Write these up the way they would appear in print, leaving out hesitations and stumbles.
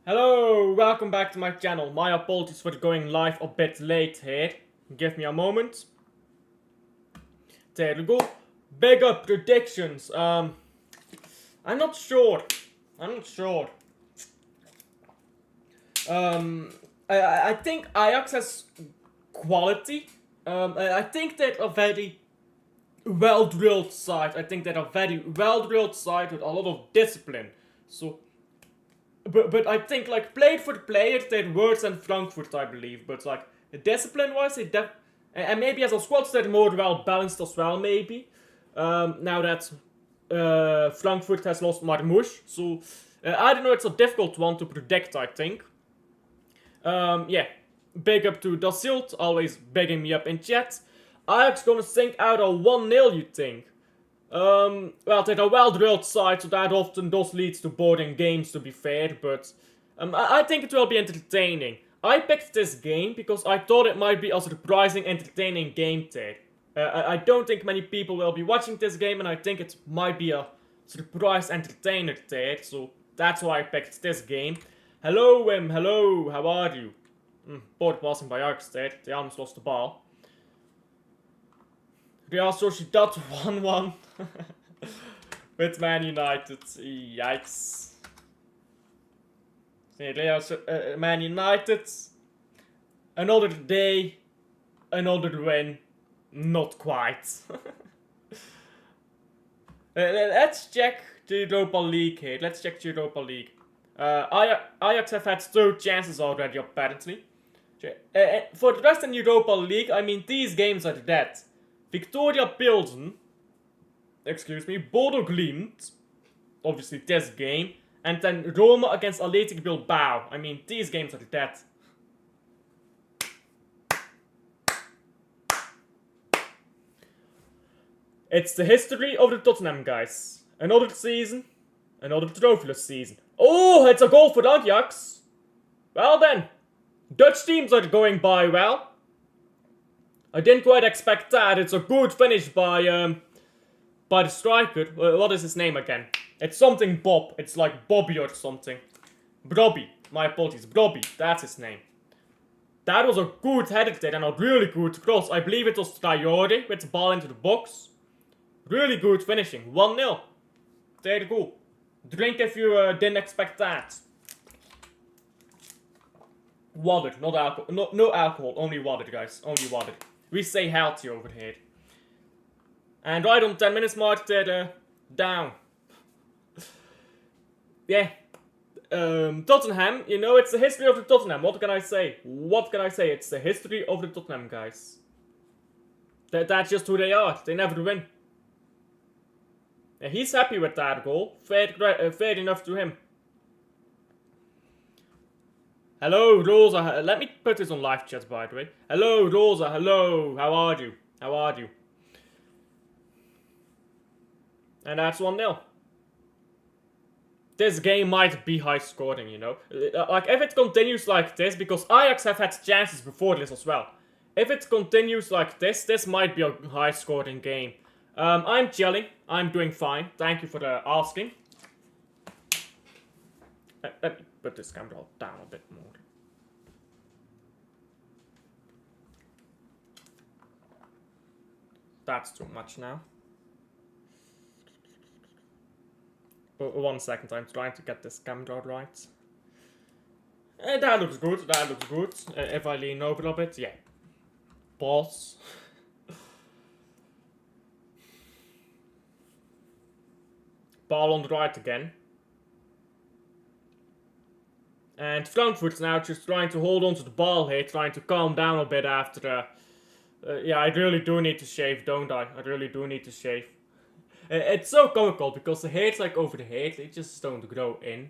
Hello, welcome back to my channel. My apologies for going live a bit late here. Give me a moment. There we go. Bigger predictions. I'm not sure. I think Ajax has quality. I think they're a very well-drilled side. I think they're a very well-drilled side with a lot of discipline. So But I think like played for the players they're worse than Frankfurt, I believe. But like discipline wise, and maybe as a squad they're more well balanced as well. Maybe now that Frankfurt has lost Marmoush, so I don't know. It's a difficult one to predict. I think. Yeah, big up to Dasilt, always bigging me up in chat. Ajax gonna sink out a 1-0, you think? Well, they're a well-drilled side, so that often does lead to boring games, to be fair, but I think it will be entertaining. I picked this game because I thought it might be a surprising, entertaining game there. I don't think many people will be watching this game, and I think it might be a surprise entertainer there, so that's why I picked this game. Hello, Wim, hello, how are you? Poor passing by Ajax there, they almost lost the ball. Real Sociedad 1-1 with Man United. Yikes. Man United. Another day. Another win. Not quite. Let's check the Europa League here. Let's check the Europa League. Ajax have had 2 chances already, apparently. For the rest in Europa League, I mean, these games are dead. Victoria Pilsen, Bodo Glimt, obviously this game, and then Roma against Athletic Bilbao. I mean, these games are dead. It's the history of the Tottenham guys. Another season, another trophyless season. Oh, it's a goal for Ajax. Well then, Dutch teams are going by well. I didn't quite expect that. It's a good finish by the striker. What is his name again? It's something Bob. It's like Bobby or something. Brobby. My apologies. Brobby. That's his name. That was a good header there and a really good cross. I believe it was Traore with the ball into the box. Really good finishing. 1-0. There you go. Drink if you didn't expect that. Water, not alcohol. No alcohol. Only water, guys. Only water. We stay healthy over here. And right on 10 minutes mark, they're down. Yeah. Tottenham, you know, it's the history of the Tottenham. What can I say? It's the history of the Tottenham, guys. That's just who they are. They never win. Yeah, he's happy with that goal. Fair enough to him. Hello, Rosa. Let me put this on live chat, by the way. Hello, Rosa. Hello. How are you? And that's 1-0. This game might be high scoring, you know. Like, if it continues like this, because Ajax have had chances before this as well. If it continues like this might be a high scoring game. I'm chilling. I'm doing fine. Thank you for asking. Let me put this camera down a bit more. That's too much now. 1 second, I'm trying to get this camera right. That looks good, if I lean over a bit, yeah. Pause. Ball on the right again. And Frankfurt's now just trying to hold on to the ball here, trying to calm down a bit after... yeah, I really do need to shave, don't I? I really do need to shave. It's so comical, because the hairs like over the head, they just don't grow in.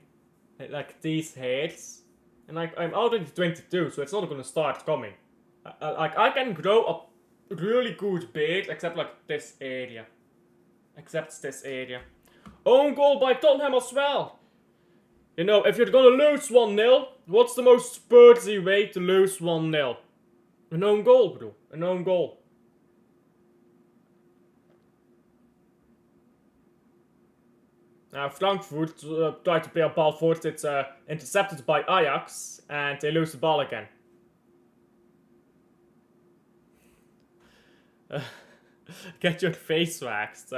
Like these hairs. And like, I'm already 22, so it's not gonna start coming. Like, I can grow a really good beard, except like this area. Own goal by Tottenham as well. You know, if you're gonna lose 1-0, what's the most Spursy way to lose 1-0? An own goal, bro. An own goal. Frankfurt tried to play a ball forward. It's intercepted by Ajax, and they lose the ball again. Get your face waxed.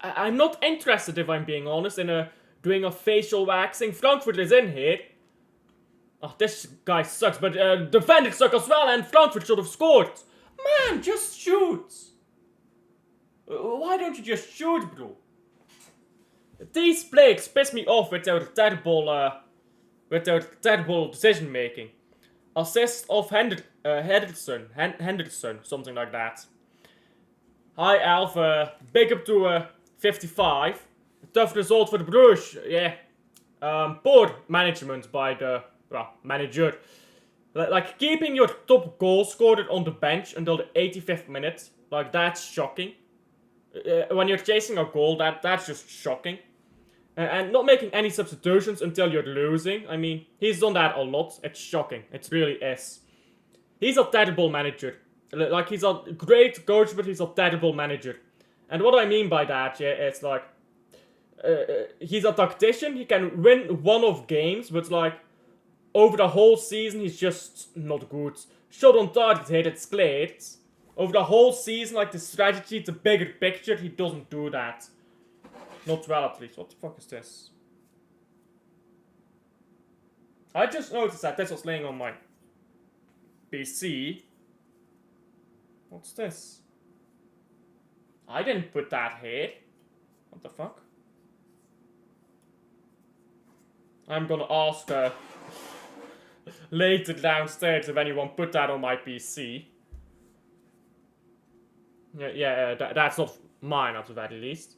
I'm not interested, if I'm being honest, in doing a facial waxing. Frankfurt is in here. Oh, this guy sucks, but defenders suck as well, and Frankfurt should have scored. Man, just shoot. Why don't you just shoot, bro? These players piss me off with their terrible decision making. Assist of Henderson, something like that. Hi Alf, big up to 55. Tough result for the Bruges, yeah. Poor management by the manager. Like keeping your top goal scorer on the bench until the 85th minute, like that's shocking. When you're chasing a goal, that's just shocking. And not making any substitutions until you're losing. I mean, he's done that a lot. It's shocking. It really is. He's a terrible manager. Like, he's a great coach, but he's a terrible manager. And what I mean by that, yeah, it's like... he's a tactician. He can win one-off games, but like... over the whole season, he's just not good. Shot on target hit, it's cleared. Over the whole season, like the strategy, the bigger picture, he doesn't do that. Not well, at least. What the fuck is this? I just noticed that this was laying on my PC. What's this? I didn't put that here. What the fuck? I'm gonna ask later downstairs if anyone put that on my PC. Yeah, that's not mine at the very least.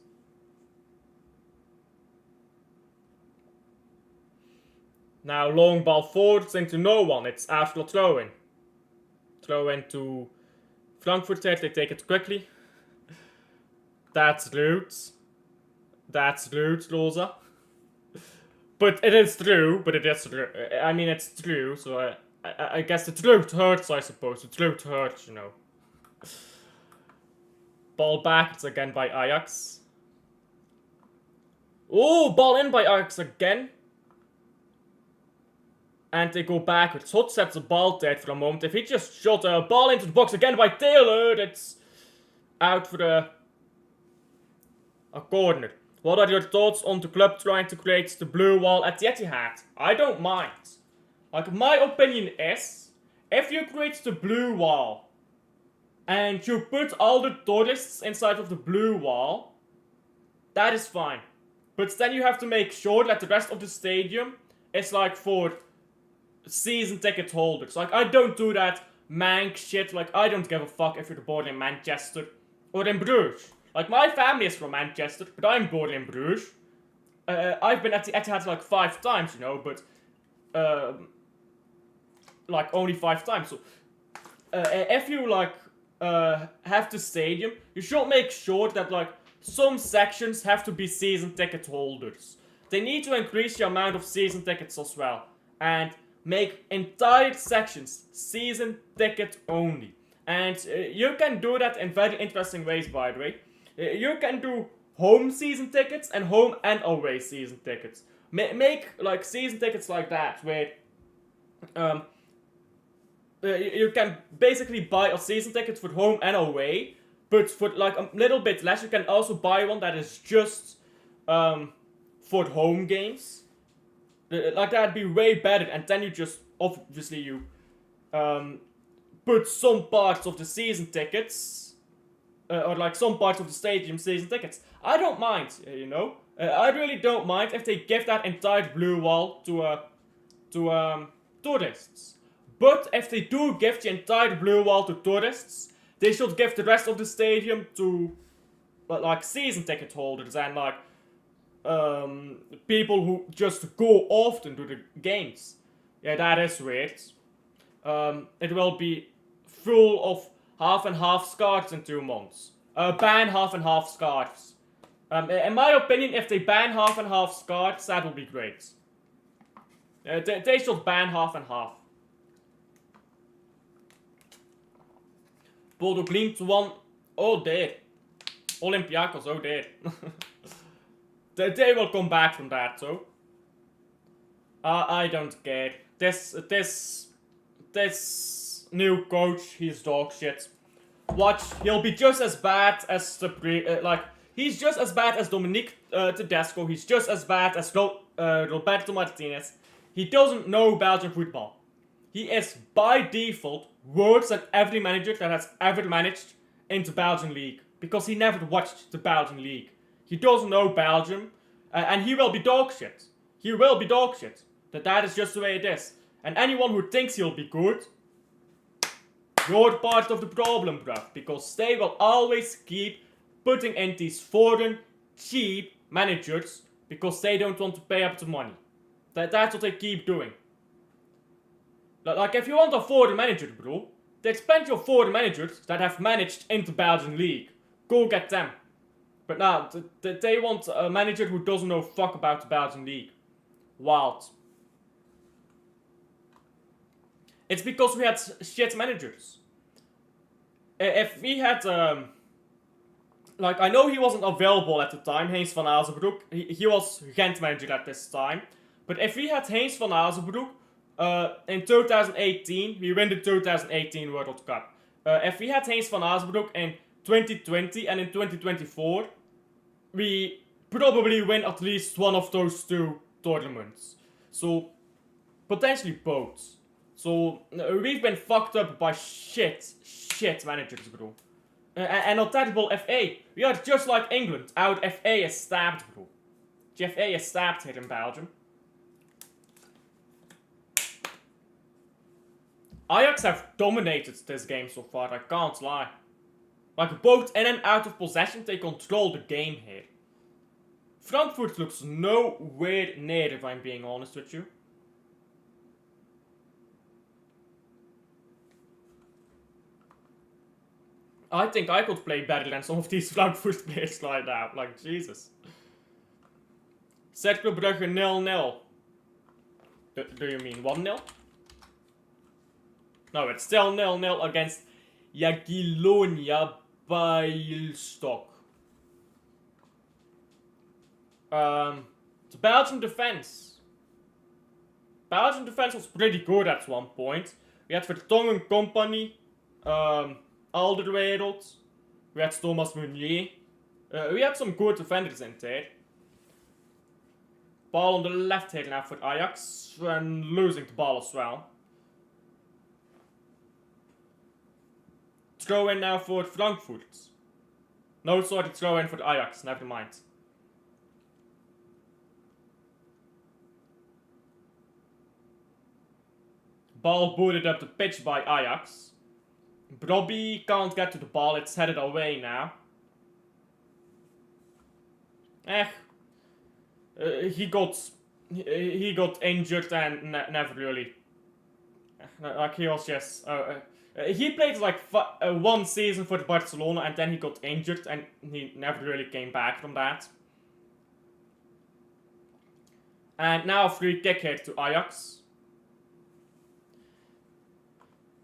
Now long ball forwards into no one. It's after throw-in. Throw-in to Frankfurt there. They take it quickly. That's rude. That's rude, Rosa. But it is true. But it is true. I mean, it's true. So I guess the truth hurts, I suppose. The truth hurts, you know. Ball back. It's again by Ajax. Oh, ball in by Ajax again. And they go backwards. Hot sets the ball dead for a moment. If he just shot a ball into the box again by Taylor, it's out for a corner. What are your thoughts on the club trying to create the blue wall at the Etihad? I don't mind. Like, my opinion is, if you create the blue wall and you put all the tourists inside of the blue wall, that is fine. But then you have to make sure that the rest of the stadium is like for season ticket holders. Like, I don't do that mank shit. Like, I don't give a fuck if you're born in Manchester or in Bruges. Like, my family is from Manchester, but I'm born in Bruges. I've been at the Etihad like 5 times, you know, but like only 5 times. So if you like have the stadium, you should make sure that like some sections have to be season ticket holders. They need to increase the amount of season tickets as well, and make entire sections season ticket only. And you can do that in very interesting ways, by the way. You can do home season tickets and home and away season tickets. Make like season tickets like that, where you can basically buy a season ticket for home and away, but for like a little bit less, you can also buy one that is just for home games. Like, that'd be way better, and then you just obviously you put some parts of the season tickets or like some parts of the stadium season tickets. I don't mind, you know. I really don't mind if they give that entire blue wall to tourists. But if they do give the entire blue wall to tourists, they should give the rest of the stadium to like season ticket holders and like people who just go often to the games. Yeah, that is weird. It will be full of half and half scarves in 2 months. Ban half and half scarves. In my opinion, if they ban half and half scarves, that will be great. They should ban half and half. Bodo Glimt won. Oh dear. Olympiacos, oh dear. They will come back from that, though. I don't care. This new coach, he's dog shit. Watch, he'll be just as bad as he's just as bad as Dominique Tedesco. He's just as bad as Roberto Martinez. He doesn't know Belgian football. He is by default worse than every manager that has ever managed in the Belgian league because he never watched the Belgian league. He doesn't know Belgium, and he will be dog shit. He will be dog shit. That is just the way it is. And anyone who thinks he'll be good, you're part of the problem, bruv. Because they will always keep putting in these foreign, cheap managers because they don't want to pay up the money. That's what they keep doing. Like, if you want a foreign manager, bro, there's plenty of foreign managers that have managed in the Belgian league. Go get them. But now, they want a manager who doesn't know fuck about the Belgian league. Wild. It's because we had shit managers. If we had, I know he wasn't available at the time, Heinz van Azenbroek. He was Gent manager at this time. But if we had Heinz van Azenbroek, in 2018, we win the 2018 World Cup. If we had Heinz van Azenbroek in 2020 and in 2024, we probably win at least one of those two tournaments. So, potentially both. So, we've been fucked up by shit managers, bro. And a terrible FA. We are just like England. Our FA is stabbed, bro. The FA is stabbed here in Belgium. Ajax have dominated this game so far, I can't lie. Like, both in and out of possession, they control the game here. Frankfurt looks nowhere near, if I'm being honest with you. I think I could play better than some of these Frankfurt players right now. Like, Jesus. Cercle Brugge 0-0. Do you mean 1-0? No, it's still 0-0 against Jagiellonia Bialystok. The Belgian defense. Belgian defense was pretty good at one point. We had Vertongen Company, Alderweireld, we had Thomas Meunier. We had some good defenders in there. Ball on the left here now for Ajax, and losing the ball as well. Throw in now for Frankfurt. No, sorry, throw in for Ajax, never mind. Ball booted up the pitch by Ajax. Brobby can't get to the ball, it's headed away now. He got injured and never really. Like, he was just. He played like one season for Barcelona and then he got injured and he never really came back from that. And now a free kick here to Ajax.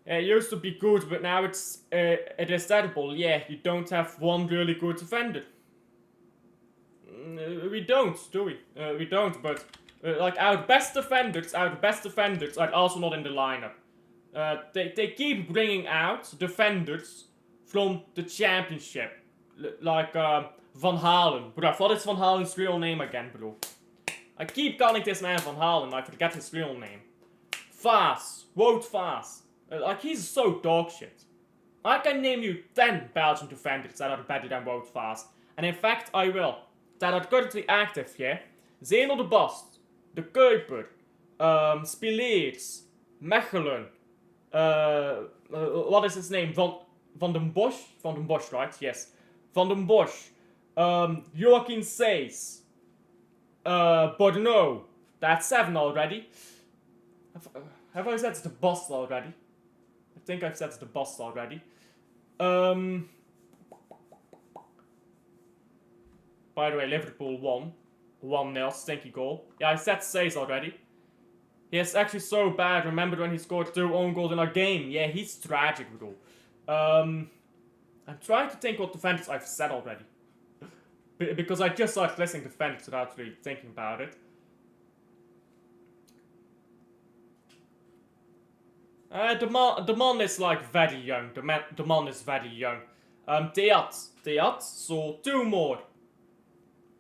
It used to be good, but now it is terrible. Yeah, you don't have one really good defender. We don't, do we? We don't, but like our best defenders are also not in the lineup. They keep bringing out defenders from the championship, like Van Halen. Bro, what is Van Halen's real name again, bro? I keep calling this man Van Halen, I forget his real name. Vaas, Wout Vaas. Like, he's so dog shit. I can name you 10 Belgian defenders that are better than Wout Vaas. And in fact, I will. That are currently active, yeah? Zeno de Bast, De Kuiper, Spileers, Mechelen, what is his name? Van den Bosch? Van den Bosch, right? Yes. Van den Bosch. Joachim Seys. Bordeaux. That's 7 already. Have I said the Bast already? I think I've said the Bast already. By the way, Liverpool won. 1-0, stinky goal. Yeah, I said Seys already. He is actually so bad. Remember when he scored 2 own goals in a game? Yeah, he's tragic, bro. I'm trying to think what defenders I've said already. Because I just started listing defenders without really thinking about it. The man is like very young. The man is very young. Teat. So 2 more.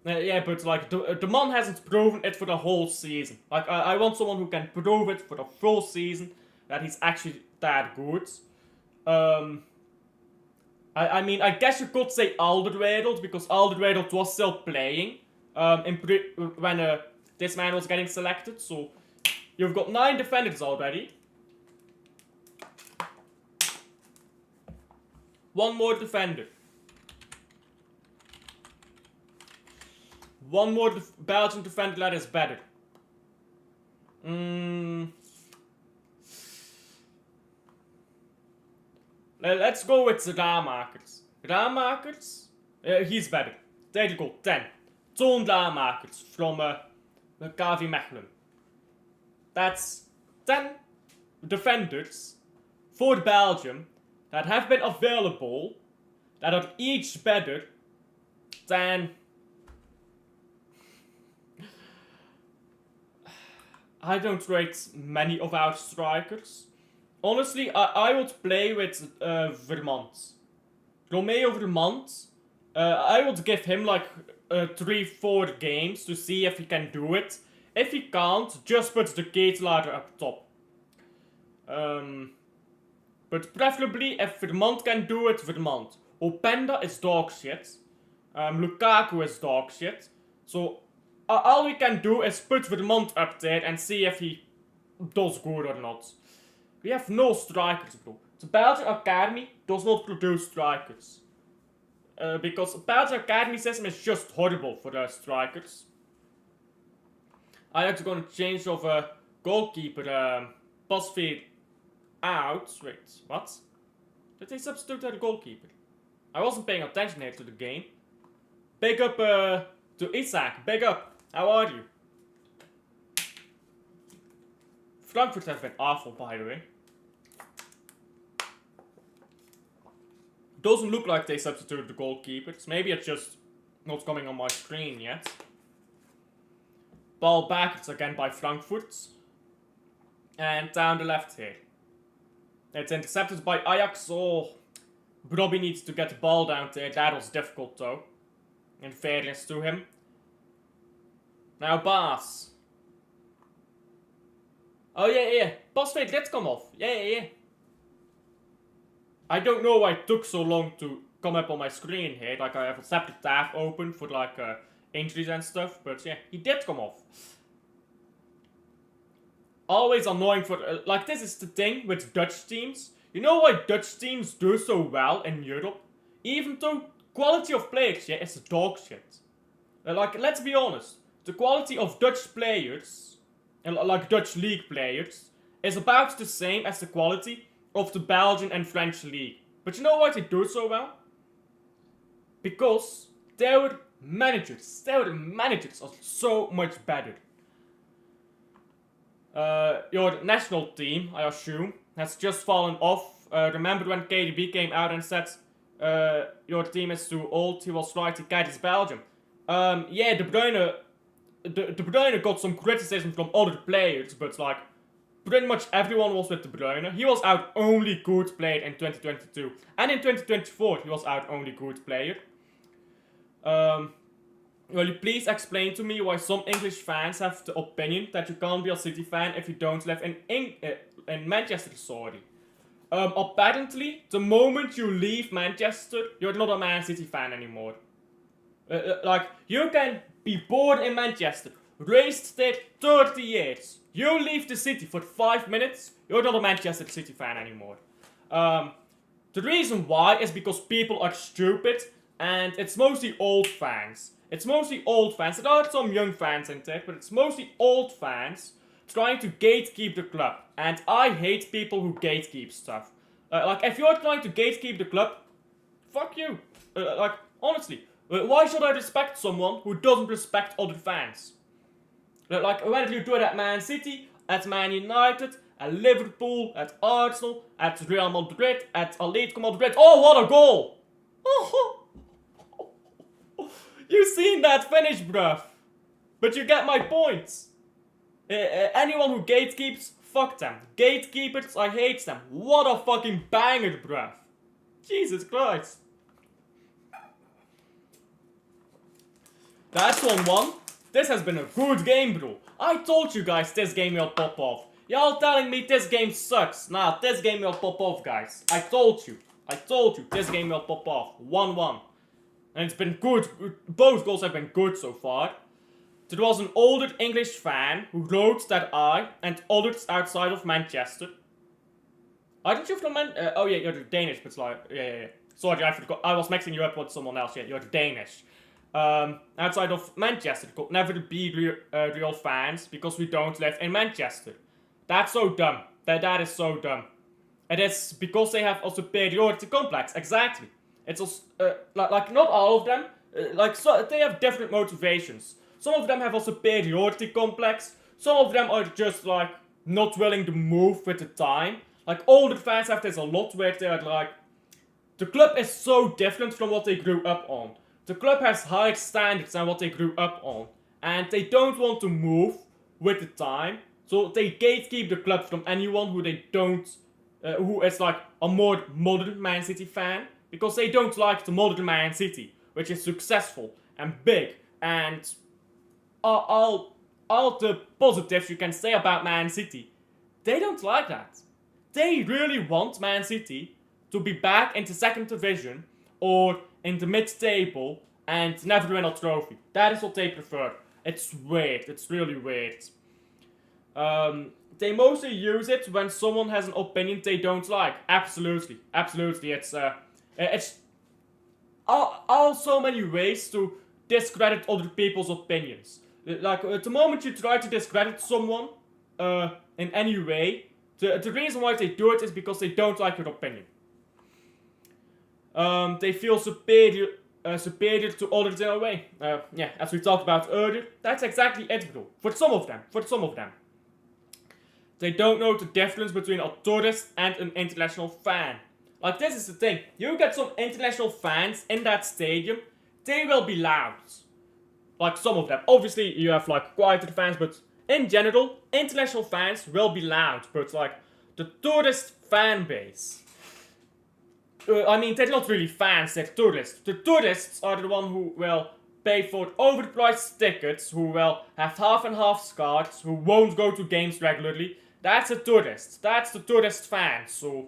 Yeah, but like the man hasn't proven it for the whole season. Like I want someone who can prove it for the full season that he's actually that good. I mean, I guess you could say Alderweireld because Alderweireld was still playing when this man was getting selected. So you've got 9 defenders already. 1 more defender. 1 more Belgian defender that is better. Let's go with Ramakers. Ramakers? He's better. There you go, 10. Toon Ramakers from KV Mechelen. That's 10 defenders for Belgium that have been available that are each better than... I don't rate many of our strikers. Honestly, I would play with Vermont. Romeo Vermont. I would give him like 3-4 games to see if he can do it. If he can't, just put the Ketelaar up top. But preferably, if Vermont can do it, Vermont. Openda is dog shit. Lukaku is dog shit. So, all we can do is put Vermont up there and see if he does good or not. We have no strikers, bro. The Belgian Academy does not produce strikers. Because the Belgian Academy system is just horrible for the strikers. Ajax are gonna change of goalkeeper, Pasveer out. Wait, what? Did they substitute their goalkeeper? I wasn't paying attention here to the game. Big up to Isaac, big up. How are you? Frankfurt has been awful, by the way. Doesn't look like they substituted the goalkeepers. Maybe it's just not coming on my screen yet. Ball back again by Frankfurt. And down the left here. It's intercepted by Ajax. Oh, Robbie needs to get the ball down there. That was difficult though. In fairness to him. Now Baas. Oh yeah. Pasveer did come off. Yeah. I don't know why it took so long to come up on my screen here. Like I have a separate tab open for like injuries and stuff. But yeah, he did come off. Always annoying for... like this is the thing with Dutch teams. You know why Dutch teams do so well in Europe? Even though quality of players, yeah, is dog shit. Like, let's be honest. The quality of Dutch players, like Dutch league players, is about the same as the quality of the Belgian and French league. But you know why they do so well? Because their managers are so much better. Your national team, I assume, has just fallen off. Remember when KDB came out and said, your team is too old, he was right, he carries Belgium. Yeah, De Bruyne got some criticism from other players, but like, pretty much everyone was with De Bruyne. He was our only good player in 2022. And in 2024, he was our only good player. Will you please explain to me why some English fans have the opinion that you can't be a City fan if you don't live in Manchester, sorry. Apparently, the moment you leave Manchester, you're not a Man City fan anymore. Like, you can be born in Manchester, raised there 30 years. You leave the city for 5 minutes, you're not a Manchester City fan anymore. The reason why is because people are stupid, and it's mostly old fans. There are some young fans in there, but it's mostly old fans trying to gatekeep the club. And I hate people who gatekeep stuff. Like, if you're trying to gatekeep the club, fuck you. Like, honestly, why should I respect someone who doesn't respect other fans? Like, whether you do it at Man City, at Man United, at Liverpool, at Arsenal, at Real Madrid, at Atletico Madrid. Oh, what a goal! You seen that finish, bruv. But you get my point. Anyone who gatekeeps, fuck them. Gatekeepers, I hate them. What a fucking banger, bruv. Jesus Christ. That's 1-1. This has been a good game, bro. I told you guys this game will pop off. Y'all telling me this game sucks. Nah, this game will pop off, guys. I told you. This game will pop off. 1-1. And it's been good. Both goals have been good so far. There was an older English fan who wrote that I and others outside of Manchester. Aren't you from oh yeah, you're Danish, but like, yeah. Sorry, I forgot. I was mixing you up with someone else. Yeah, you're Danish. Outside of Manchester could never be real fans because we don't live in Manchester. That's so dumb. That is so dumb. It is because they have a superiority complex. Exactly. It's like not all of them. So they have different motivations. Some of them have a superiority complex. Some of them are just like not willing to move with the time. Like older fans have this a lot where they're like, the club is so different from what they grew up on. The club has higher standards than what they grew up on. And they don't want to move with the time. So they gatekeep the club from anyone who they don't, who is like a more modern Man City fan. Because they don't like the modern Man City, which is successful and big. And all the positives you can say about Man City. They don't like that. They really want Man City to be back in the second division or in the mid-table and never win a trophy. That is what they prefer. It's weird. It's really weird. They mostly use it when someone has an opinion they don't like. Absolutely. It's so many ways to discredit other people's opinions. Like, at the moment you try to discredit someone in any way, the reason why they do it is because they don't like your opinion. They feel superior to others in a way. Yeah, as we talked about earlier, that's exactly it, bro. For some of them. They don't know the difference between a tourist and an international fan. Like, this is the thing. You get some international fans in that stadium, they will be loud. Like, some of them. Obviously, you have, like, quieter fans, but in general, international fans will be loud. But, like, the tourist fan base. I mean, they're not really fans, they're tourists. The tourists are the one who will pay for overpriced tickets, who will have half and half cards, who won't go to games regularly. That's a tourist. That's the tourist fan, so...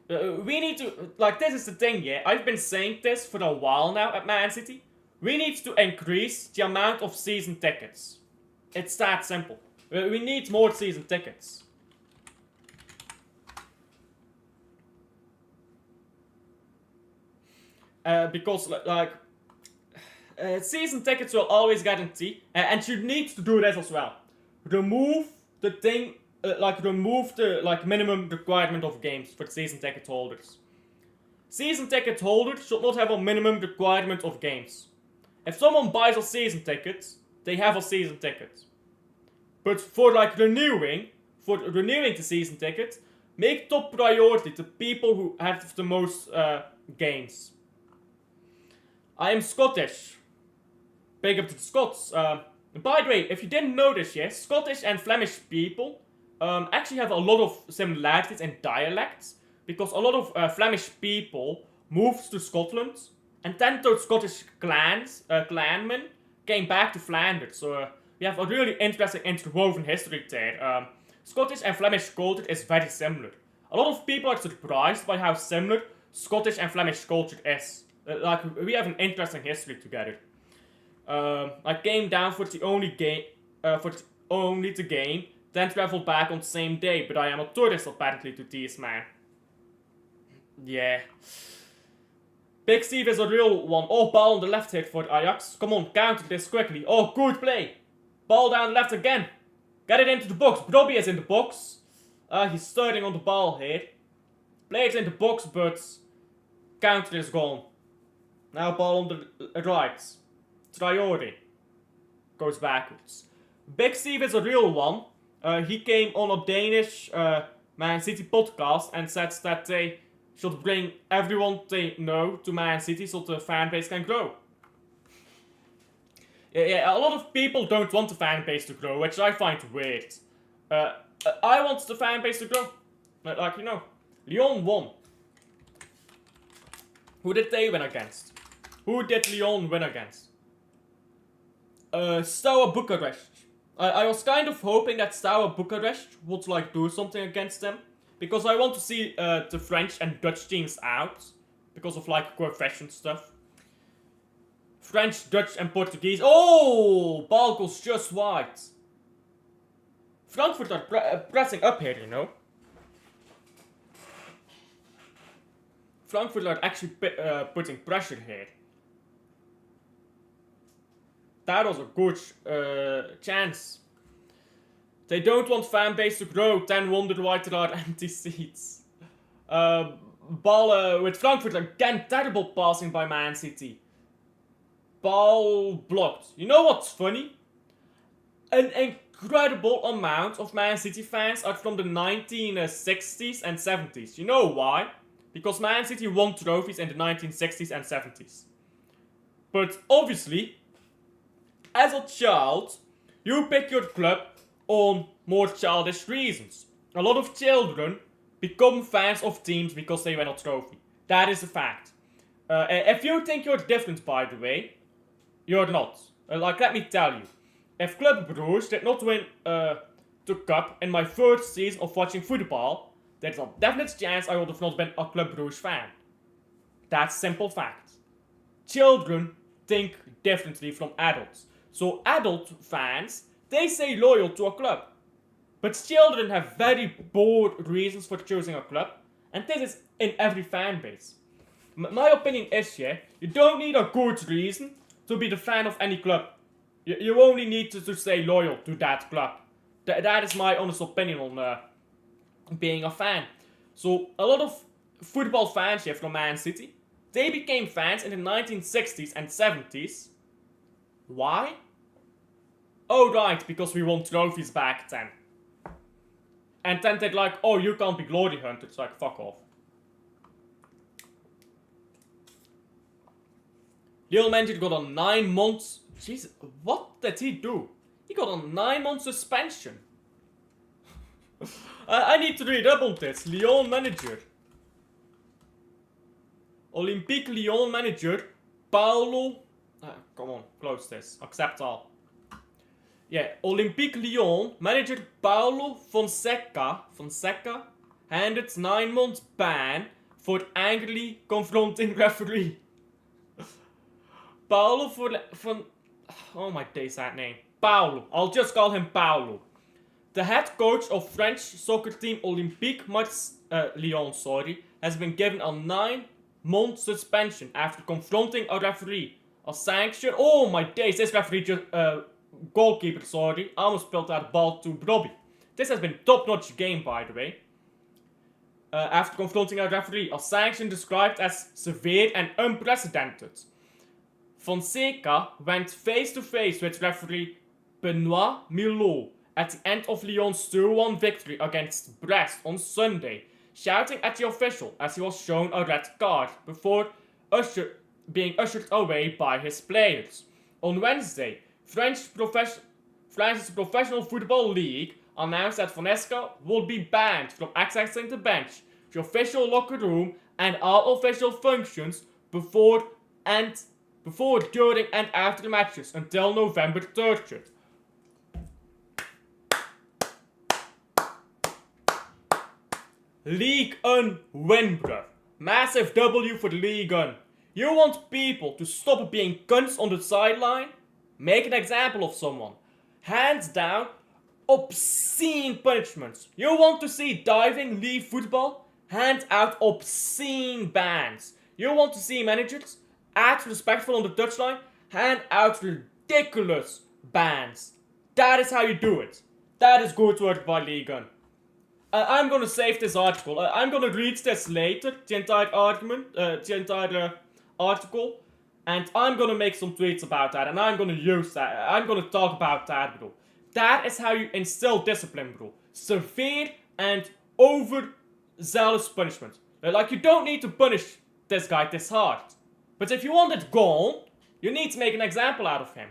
we need to... Like, this is the thing, yeah? I've been saying this for a while now at Man City. We need to increase the amount of season tickets. It's that simple. We need more season tickets. Because, like... season tickets will always guarantee... and you need to do this as well. Remove the thing... remove the minimum requirement of games for season ticket holders. Season ticket holders should not have a minimum requirement of games. If someone buys a season ticket, they have a season ticket. But for renewing the season ticket, make top priority the people who have the most games. I am Scottish. Big up to the Scots. By the way, if you didn't notice yet, Scottish and Flemish people actually have a lot of similarities in dialects, because a lot of Flemish people moved to Scotland, and then those Scottish clanmen came back to Flanders. So we have a really interesting interwoven history there. Scottish and Flemish culture is very similar. A lot of people are surprised by how similar Scottish and Flemish culture is. We have an interesting history together. I came down for the only game, then traveled back on the same day, but I am a tourist apparently to this man. Yeah. Big Steve is a real one. Oh, ball on the left hit for Ajax. Come on, counter this quickly. Oh, good play. Ball down the left again. Get it into the box. Brobby is in the box. He's starting on the ball here. Plays in the box, but counter is gone. Now ball on the right. Traore goes backwards. Big Steve is a real one. He came on a Danish Man City podcast and said that they should bring everyone they know to Man City so the fan base can grow. Yeah, a lot of people don't want the fan base to grow, which I find weird. I want the fan base to grow. Like, you know, Lyon won. Who did they win against? Who did Lyon win against? Steaua Bucharest. I was kind of hoping that Steaua Bucharest would like do something against them. Because I want to see the French and Dutch teams out. Because of like coefficient stuff. French, Dutch and Portuguese. Oh! Ball goes just wide. Frankfurt are pressing up here, you know. Frankfurt are actually putting pressure here. That was a good chance. They don't want fan base to grow, then wonder why there are empty seats. Ball with Frankfurt again, terrible passing by Man City. Ball blocked. You know what's funny? An incredible amount of Man City fans are from the 1960s and 70s. You know why? Because Man City won trophies in the 1960s and 70s. But obviously, as a child, you pick your club on more childish reasons. A lot of children become fans of teams because they win a trophy. That is a fact. If you think you're different, by the way, you're not. Let me tell you. If Club Brugge did not win the cup in my first season of watching football, there's a definite chance I would have not been a Club Brugge fan. That's simple fact. Children think differently from adults. So adult fans, they stay loyal to a club. But children have very bored reasons for choosing a club. And this is in every fan base. My opinion is, you don't need a good reason to be the fan of any club. You only need to stay loyal to that club. That is my honest opinion on being a fan. So a lot of football fans here from Man City, they became fans in the 1960s and 70s. Why? Oh right, because we won trophies back then. And then they're like, oh, you can't be glory hunter. It's like, fuck off. Lille manager got a 9 months... Jesus, what did he do? He got a 9 month suspension. I need to read up on this. Lyon manager. Olympique Lyon manager, Paulo... come on, close this. Accept all. Yeah, Olympique Lyon manager Paulo Fonseca handed 9 months ban for angrily confronting referee. Paulo von... Oh my days, that name. Paulo. I'll just call him Paulo. The head coach of French soccer team Olympique Lyon, has been given a 9 month suspension after confronting a referee. A sanction... Oh my days, this referee just... goalkeeper, I almost spilled that ball to Robbie. This has been top-notch game, by the way. After confronting a referee, a sanction described as severe and unprecedented. Fonseca went face-to-face with referee Benoit Milot at the end of Lyon's 2-1 victory against Brest on Sunday, shouting at the official as he was shown a red card before being ushered away by his players. On Wednesday, France's Professional Football League announced that Fonseca will be banned from accessing the bench, the official locker room, and all official functions before, during, and after matches until November 30th. Ligue 1 win, bruh. Massive W for the Ligue 1. You want people to stop being cunts on the sideline? Make an example of someone. Hands down, obscene punishments. You want to see diving leave football? Hand out obscene bans. You want to see managers act respectful on the touchline? Hand out ridiculous bans. That is how you do it. That is good work by Ligue 1. I'm gonna save this article. I'm gonna read this later, the entire article. And I'm gonna make some tweets about that, and I'm gonna use that. I'm gonna talk about that, bro. That is how you instill discipline, bro. Severe and overzealous punishment. Like, you don't need to punish this guy this hard. But if you want it gone, you need to make an example out of him.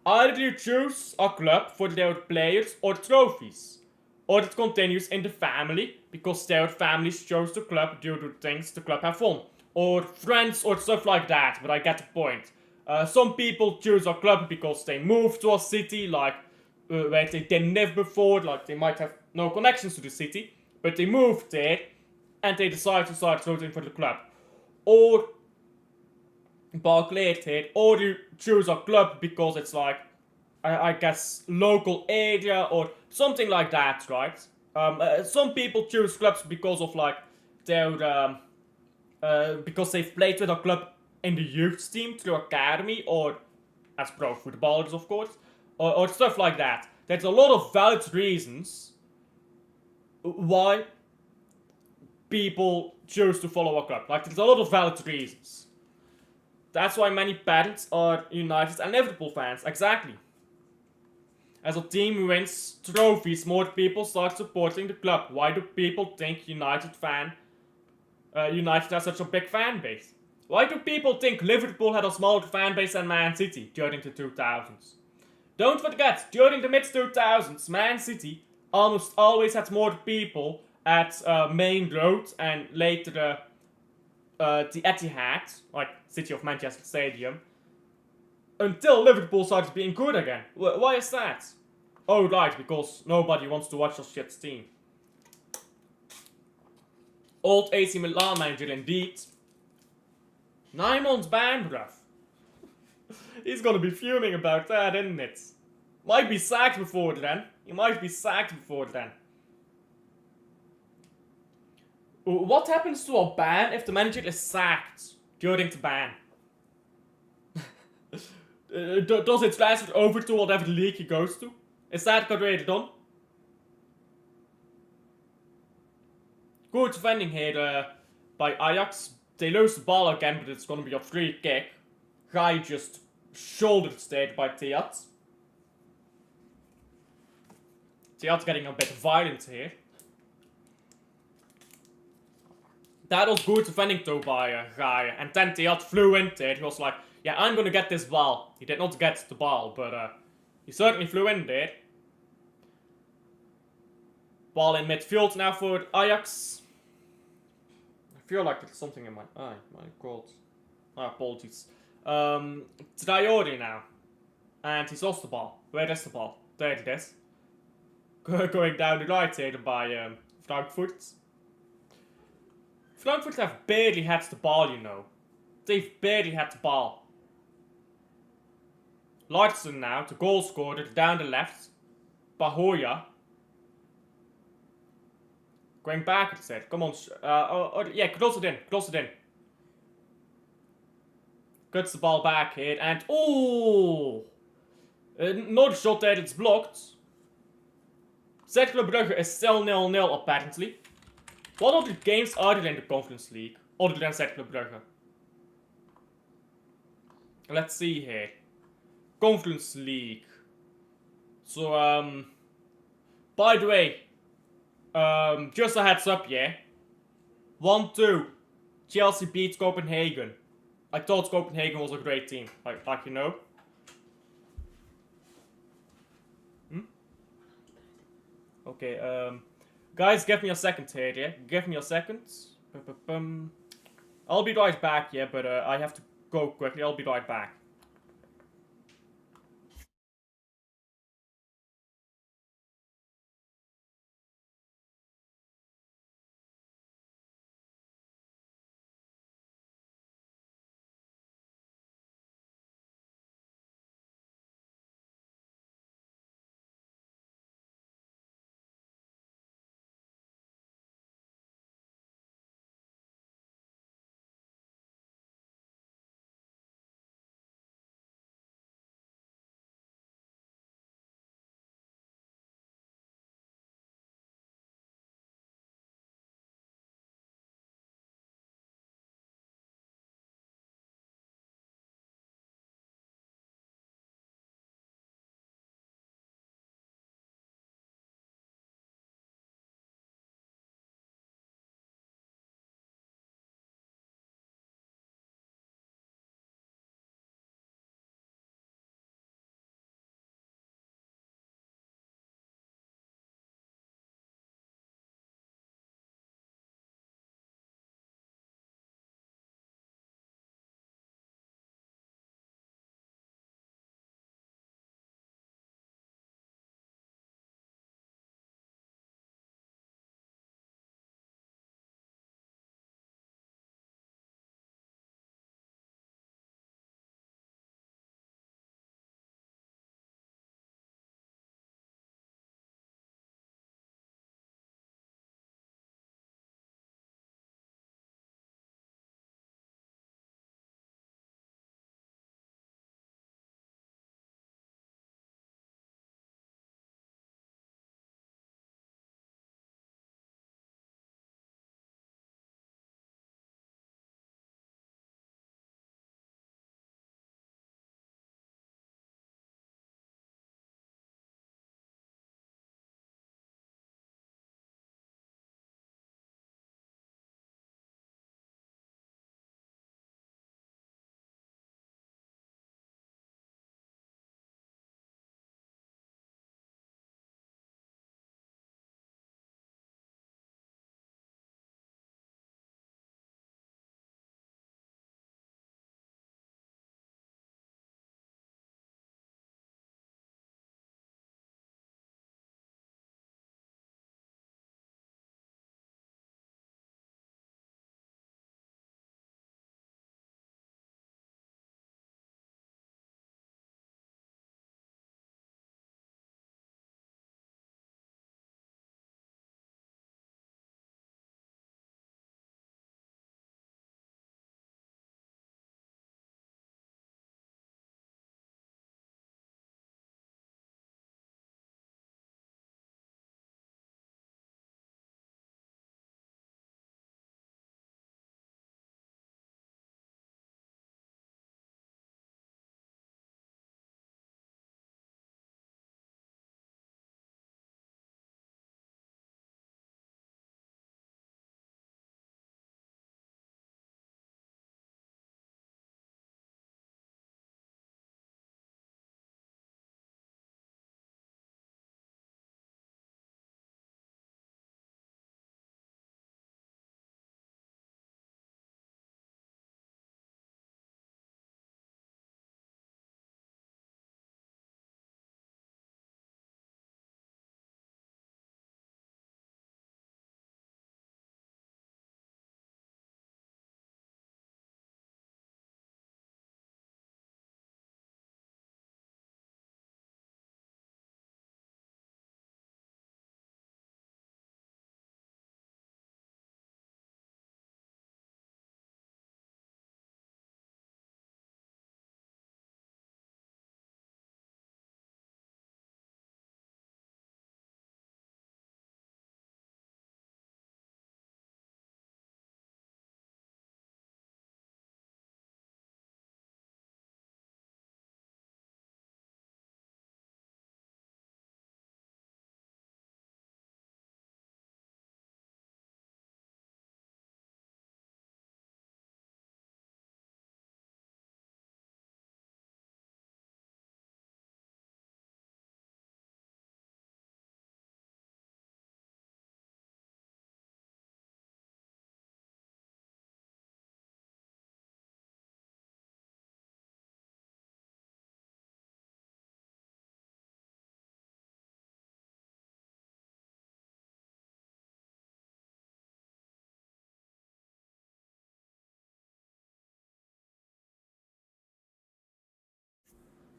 Either you choose a club for their players or trophies, or it continues in the family because their families chose the club due to things the club have won, or friends or stuff like that, but I get the point. Some people choose a club because they moved to a city, like where they didn't live before, like they might have no connections to the city, but they moved there and they decide to start rooting for the club. Or bakleerdheid, or you choose a club because it's like, I guess, local area or something like that, right? Some people choose clubs because of like their because they've played with a club in the youth team through academy or as pro footballers, of course, or stuff like that. There's a lot of valid reasons why people choose to follow a club. Like, there's a lot of valid reasons. That's why many parents are United and Liverpool fans. Exactly. As a team wins trophies, more people start supporting the club. Why do people think United has such a big fan base? Why do people think Liverpool had a smaller fan base than Man City during the 2000s? Don't forget, during the mid-2000s, Man City almost always had more people at Main Road and later the Etihad, like City of Manchester Stadium, until Liverpool started being good again. Why is that? Oh right, because nobody wants to watch a shit team. Old AC Milan manager indeed. 9 months ban, bruv. He's gonna be fuming about that, isn't it? Might be sacked before then. He might be sacked before then. What happens to a ban if the manager is sacked during the ban? Does it transfer over to whatever league he goes to? Is that already done? Good defending here by Ajax. They lose the ball again, but it's gonna be a free kick. Guy just shouldered straight by Theat. Theat's getting a bit violent here. That was good defending though by Guy. And then Theat flew into it. He was like, yeah, I'm gonna get this ball. He did not get the ball, but he certainly flew in there. Ball in midfield now for Ajax. I feel like there's something in my eye. My god. Apologies. Traore now. And he's lost the ball. Where is the ball? There it is. Going down the right here by Frankfurt. Frankfurt have barely had the ball, you know. They've barely had the ball. Larson now, the goal scorer, down the left. Bahoya. Going backwards there. Come on. Yeah, close it in. Close it in. Cuts the ball back here. And, oh! Another shot there that's blocked. Cercle Brugge is still 0-0 apparently. What other games are there in the Conference League other than Cercle Brugge? Let's see here. Conference League. So, by the way, just a heads up, yeah. 1-2. Chelsea beats Copenhagen. I thought Copenhagen was a great team, like you know. Okay, guys, give me a second here, yeah? Give me a second. I'll be right back, yeah, but I have to go quickly. I'll be right back.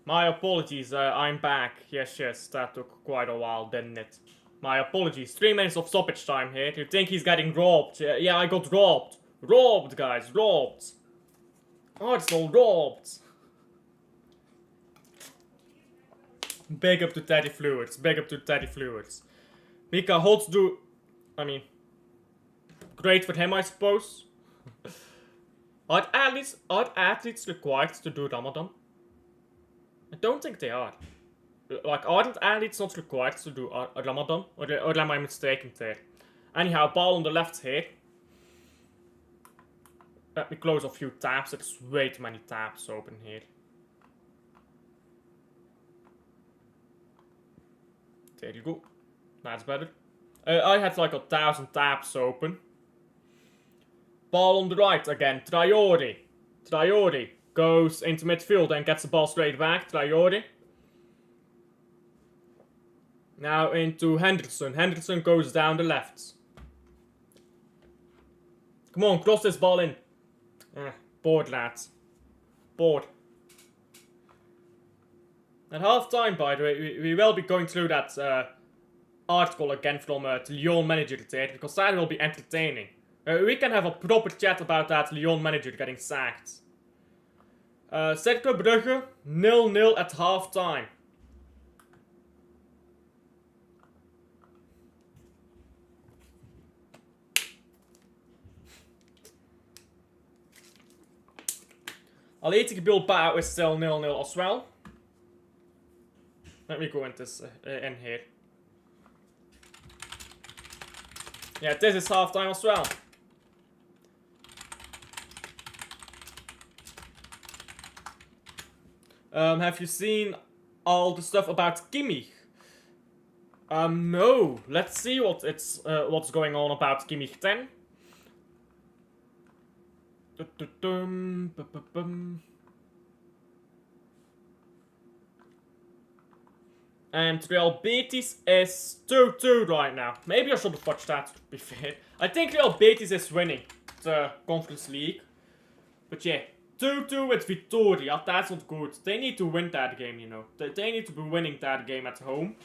My apologies, I'm back. Yes, that took quite a while, didn't it? My apologies. 3 minutes of stoppage time here. You think he's getting robbed? Yeah, I got robbed. Robbed, guys, robbed. Arsenal robbed. Big up to Teddy Fluids. Big up to Teddy Fluids. Mika holds do. I mean, great for him, I suppose. Are athletes required to do Ramadan? I don't think they are. Like, aren't athletes not required to do Ramadan? Or am I mistaken there? Anyhow, ball on the left here. Let me close a few tabs. There's way too many tabs open here. There you go. That's better. I had like 1,000 tabs open. Ball on the right again. Traore. Traore goes into midfield and gets the ball straight back. Traore. Now into Henderson. Henderson goes down the left. Come on, cross this ball in. Bored, lads. Bored. At half time, by the way, we will be going through that article again from the Lyon manager today, because that will be entertaining. We can have a proper chat about that Lyon manager getting sacked. Cercle Brugge, 0-0 at half time. Athletic Bilbao is still 0-0 as well. Let me go in this in here. Yeah, this is half time as well. Have you seen all the stuff about Kimmich? No. Let's see what's going on about Kimmich then. And Real Betis is 2-2 right now. Maybe I should have watched that, to be fair. I think Real Betis is winning the Conference League. But yeah, 2-2 with Vitoria. That's not good. They need to win that game, you know. They need to be winning that game at home.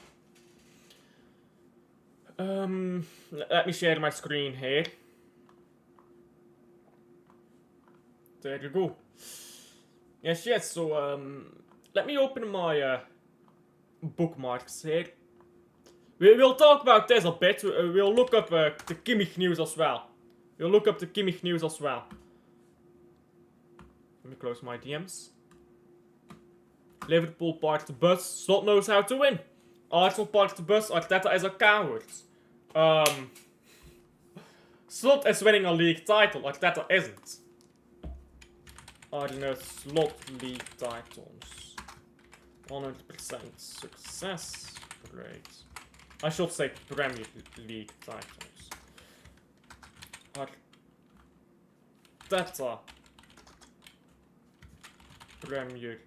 Let me share my screen here. There you go. Yes, so, let me open my, bookmarks here. We will talk about this a bit. We'll look up the Kimmich news as well. Let me close my DMs. Liverpool parked the bus. Slot knows how to win. Arsenal parked the bus. Arteta is a coward. Slot is winning a league title. Arteta isn't. Arne Slot league titles. 100% success rate. I should say Premier League titles. Arteta. Premier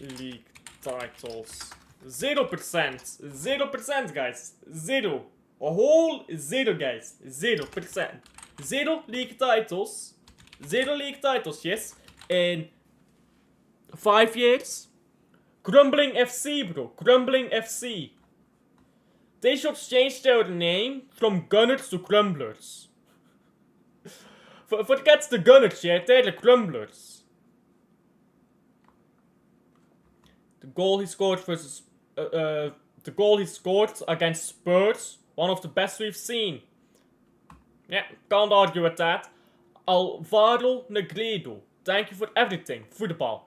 League titles. 0%. 0%, guys. 0. A whole 0, guys. 0%. 0 league titles. 0 league titles, yes. In 5 years. Crumbling FC, bro. Crumbling FC. They should change their name from Gunners to Crumblers. Forget the Gunners, yeah. They're the Crumblers. The goal he scored versus... the goal he scored against Spurs. One of the best we've seen. Yeah, can't argue with that. Alvaro Negredo. Thank you for everything. Football.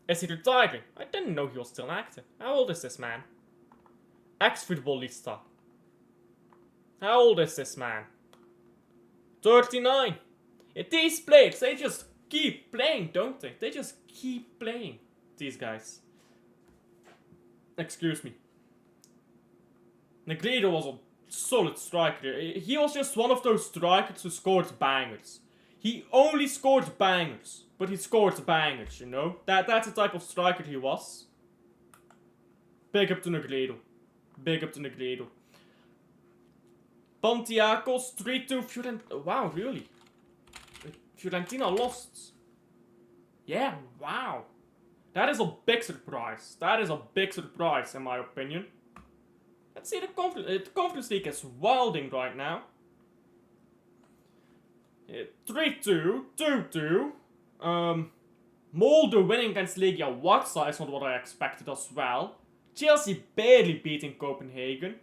Is he retiring? I didn't know he was still active. How old is this man? Ex-futbolista. How old is this man? 39. These players, they just keep playing, don't they? They just keep playing. These guys. Excuse me. Negredo was a solid striker. He was just one of those strikers who scored bangers. He only scored bangers. But he scored bangers, you know? That's the type of striker he was. Big up to Negredo. Big up to Negredo. Panathinaikos 3-2 Fiorentina. Wow, really? Fiorentina lost. Yeah, wow. That is a big surprise. That is a big surprise, in my opinion. Let's see, the Conference League is wilding right now. 3-2, 2-2. Molde winning against Legia Warsaw is not what I expected as well. Chelsea barely beating Copenhagen.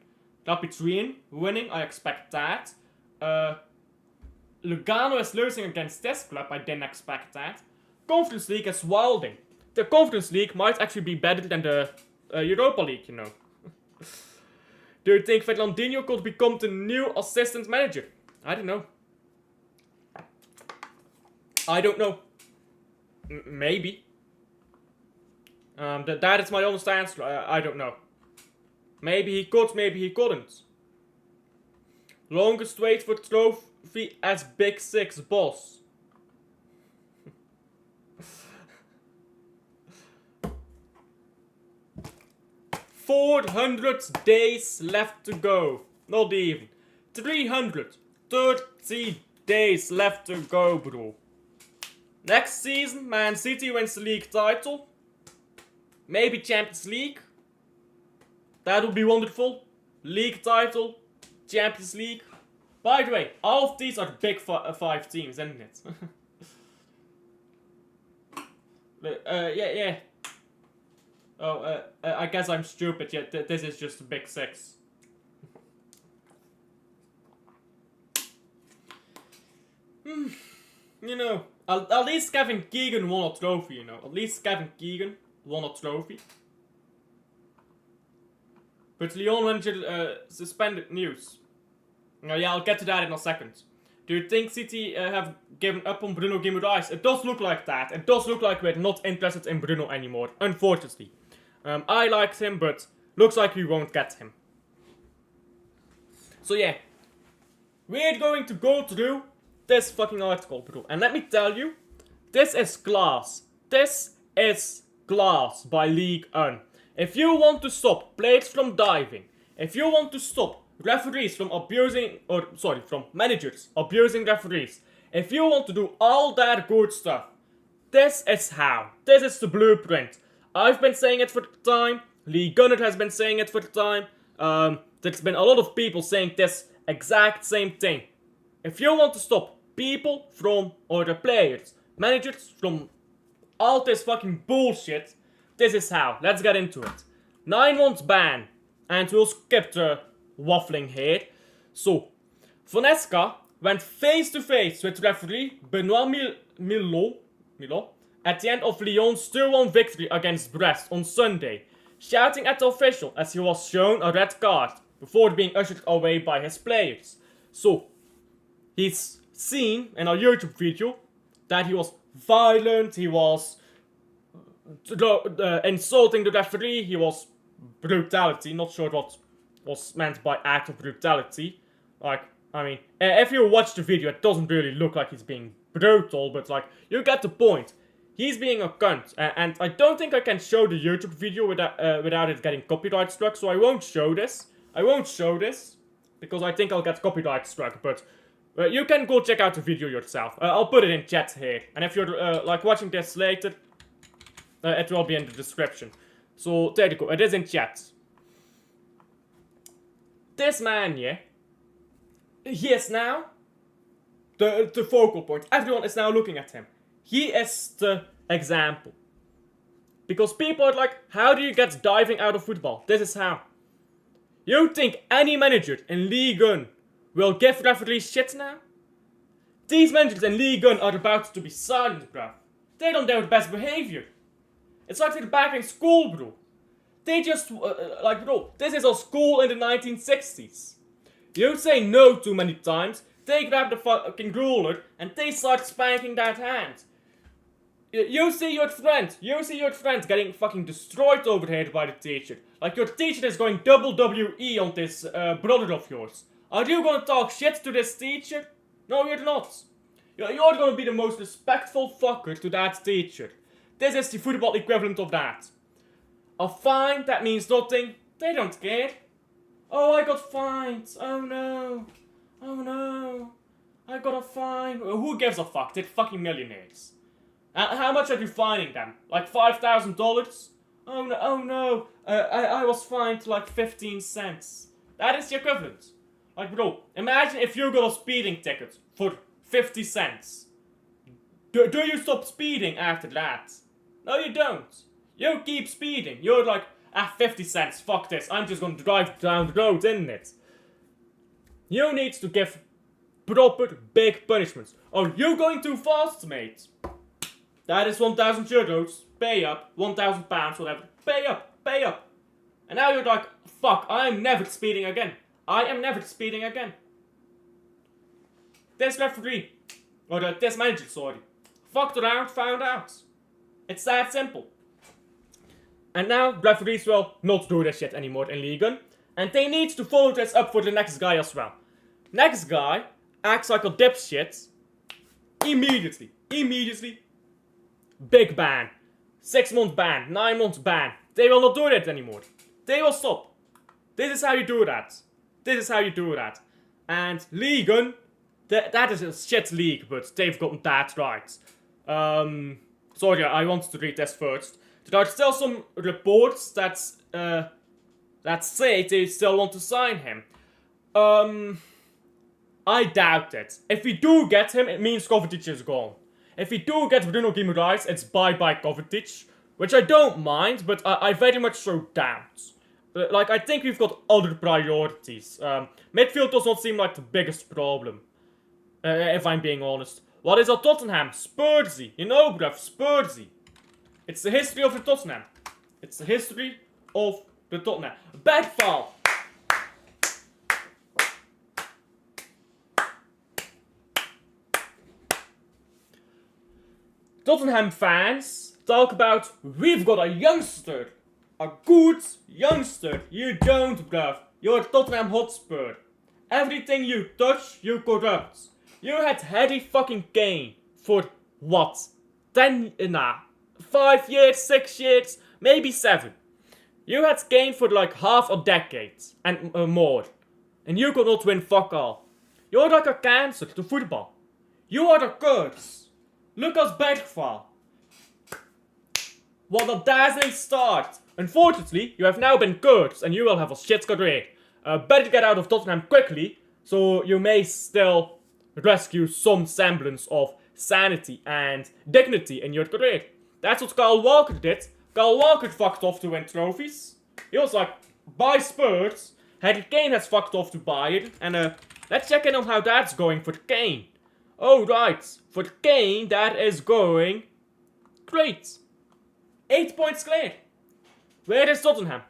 Rapid Wien winning, I expect that. Lugano is losing against this club, I didn't expect that. Conference League is wilding. The Conference League might actually be better than the Europa League, you know. Do you think Fernandinho could become the new assistant manager? I don't know. I don't know. Maybe. That is my honest answer. I don't know. Maybe he could, maybe he couldn't. Longest wait for trophy as Big Six boss. 400 days left to go. Not even. 330 days left to go, bro. Next season, Man City wins the league title. Maybe Champions League. That would be wonderful. League title, Champions League. By the way, all of these are big five teams, isn't it? Yeah. Oh, I guess I'm stupid, yet this is just a Big Six. You know, at least Kevin Keegan won a trophy, you know. At least Kevin Keegan won a trophy. But Lyon manager suspended news. Yeah, I'll get to that in a second. Do you think City have given up on Bruno Guimaraes? It does look like that. It does look like we're not interested in Bruno anymore, unfortunately. I liked him, but looks like we won't get him. So yeah, we're going to go through this fucking article, bro. And let me tell you, this is class. This is class by Ligue 1. If you want to stop players from diving, if you want to stop referees from from managers abusing referees, if you want to do all that good stuff, this is how. This is the blueprint. I've been saying it for the time. Lee Gunnard has been saying it for the time. There's been a lot of people saying this exact same thing. If you want to stop people from, or the players, managers from all this fucking bullshit, this is how. Let's get into it. 9 months ban. And we'll skip the waffling here. So, Vanesca went face to face with referee Benoit Milo at the end of Lyon's 2-1 victory against Brest on Sunday, shouting at the official as he was shown a red card before being ushered away by his players. So, he's seen in a YouTube video that he was violent, he was insulting the referee, he was brutality. Not sure what was meant by act of brutality. Like, I mean, if you watch the video, it doesn't really look like he's being brutal, but like, you get the point. He's being a cunt, and I don't think I can show the YouTube video without it getting copyright struck, so I won't show this. Because I think I'll get copyright struck, but you can go check out the video yourself. I'll put it in chat here, and if you're like watching this later, it will be in the description. So there you go, it is in chat. This man, yeah, he is now the focal point. Everyone is now looking at him. He is the example. Because people are like, how do you get diving out of football? This is how. You think any manager in Ligue 1 will give referees shit now? These managers in Ligue 1 are about to be silent, bruv. They don't have the best behavior. It's like they're back in school, bro. They just, bro, this is a school in the 1960s. You say no too many times, they grab the fucking ruler and they start spanking that hand. You see your friend getting fucking destroyed over here by the teacher. Like your teacher is going WWE on this brother of yours. Are you gonna talk shit to this teacher? No, you're not. You're gonna be the most respectful fucker to that teacher. This is the football equivalent of that. A fine that means nothing, they don't care. Oh, I got fined. Oh no. I got a fine. Who gives a fuck? They're fucking millionaires. How much are you fining them? Like $5,000? Oh no, oh no. I was fined like 15 cents. That is the equivalent. Like, bro, imagine if you got a speeding ticket for 50 cents. Do you stop speeding after that? No, you don't. You keep speeding. You're like, 50 cents, fuck this. I'm just gonna drive down the road, isn't it? You need to give proper big punishments. Oh, you're going too fast, mate. That is 1,000 euros. Pay up. 1,000 pounds, whatever. Pay up. Pay up. And now you're like, fuck, I'm never speeding again. I am never speeding again. This referee, or this manager, sorry, fucked around, found out. It's that simple. And now referees will not do this shit anymore in Liga. And they need to follow this up for the next guy as well. Next guy acts like a dipshit. Immediately. Big ban. 6-month ban. 9-month ban. They will not do that anymore. They will stop. This is how you do that. And Liga, that is a shit league, but they've gotten that right. Sorry, I wanted to read this first. There are still some reports that say they still want to sign him. I doubt it. If we do get him, it means Kovacic is gone. If we do get Bruno Guimaraes, it's bye-bye Kovacic. Which I don't mind, but I very much so doubt. Like, I think we've got other priorities. Midfield does not seem like the biggest problem. If I'm being honest. What is at Tottenham? Spursy. You know, bruv, Spursy. It's the history of the Tottenham. Bedfall. Tottenham fans talk about, we've got a youngster. A good youngster. You don't, bruv. You're Tottenham Hotspur. Everything you touch, you corrupt. You had Harry fucking Kane for what? 5 years, 6 years, maybe 7. You had Kane for like half a decade and more. And you could not win fuck all. You're like a cancer to football. You are a curse. Lucas Bergval. What a dazzling start. Unfortunately, you have now been cursed and you will have a shit career. Better get out of Tottenham quickly, so you may still rescue some semblance of sanity and dignity in your career. That's what Kyle Walker did. Kyle Walker fucked off to win trophies. He was like, bye Spurs. Harry Kane has fucked off to Bayern. And let's check in on how that's going for Kane. Oh right, for Kane that is going great. 8 points clear. Where is Tottenham?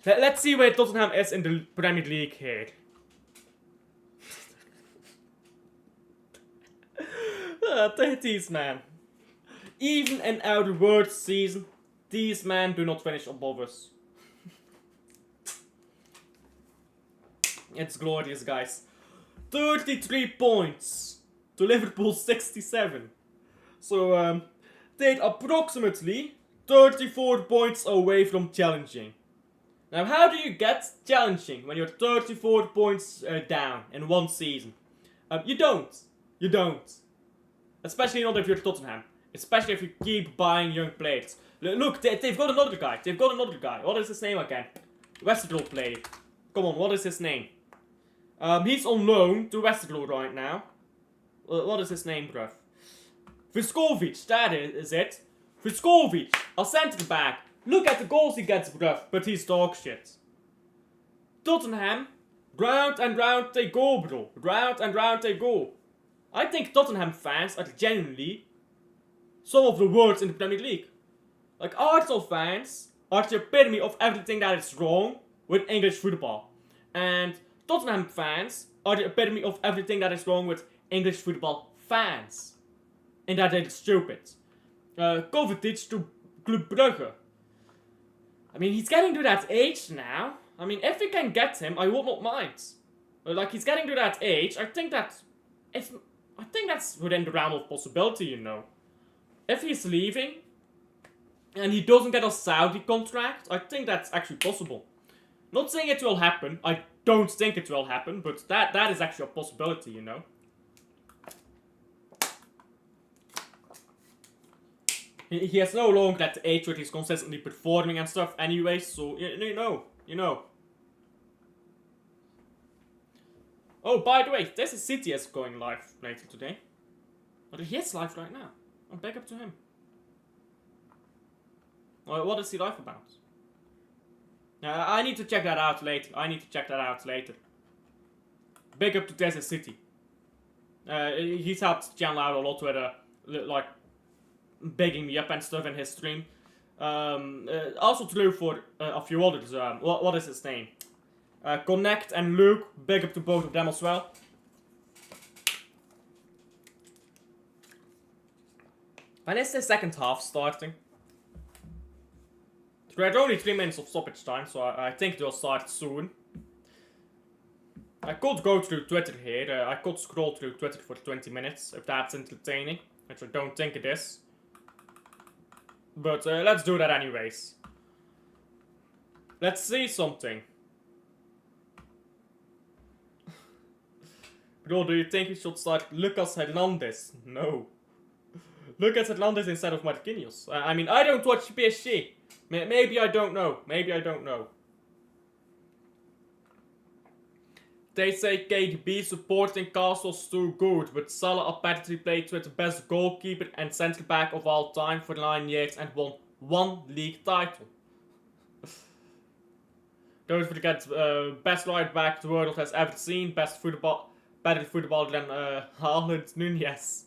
Let's see where Tottenham is in the Premier League here. These men. Even in our worst season, these men do not finish above us. It's glorious, guys. 33 points to Liverpool's 67. So, they're approximately 34 points away from challenging. Now, how do you get challenging when you're 34 points down in one season? You don't. Especially not if you're Tottenham. Especially if you keep buying young players. Look, they've got another guy. What is his name again? Westerlo player. Come on, what is his name? He's on loan to Westerlo right now. What is his name, bruv? Vuskovic, that is it. Vuskovic, a centre back. Look at the goals he gets, bruv, but he's dog shit. Tottenham, round and round they go, bro. Round and round they go. I think Tottenham fans are genuinely some of the worst in the Premier League. Like, Arsenal fans are the epitome of everything that is wrong with English football. And Tottenham fans are the epitome of everything that is wrong with English football fans. And that they're stupid. Kovacic to Club Brugge. I mean, he's getting to that age now. I mean, if we can get him, I would not mind. Like, he's getting to that age. I think that's within the realm of possibility, you know. If he's leaving and he doesn't get a Saudi contract, I think that's actually possible. Not saying it will happen. I don't think it will happen, but that is actually a possibility, you know. He has no longer at the age where he's consistently performing and stuff anyway, so you know. Oh, by the way, there's a CTS going live later today. But he is live right now. I'm back up to him. What is he live about? I need to check that out later. Big up to Desert City. He's helped the channel out a lot with like begging me up and stuff in his stream. Also true for a few others. What is his name? Connect and Luke. Big up to both of them as well. When is the second half starting? We had only 3 minutes of stoppage time, so I think they'll start soon. I could go through Twitter here. I could scroll through Twitter for 20 minutes, if that's entertaining. Which I don't think it is. But let's do that anyways. Let's see something. Bro, do you think we should start Lucas Hernandez? No. Lucas Hernandez instead of Marquinhos. I mean, I don't watch PSG. Maybe I don't know. They say KDB supporting Castle's too good, but Salah apparently played with the best goalkeeper and centre back of all time for 9 years and won 1 league title. Don't forget, best right back the world has ever seen, better footballer than Haaland Nunez.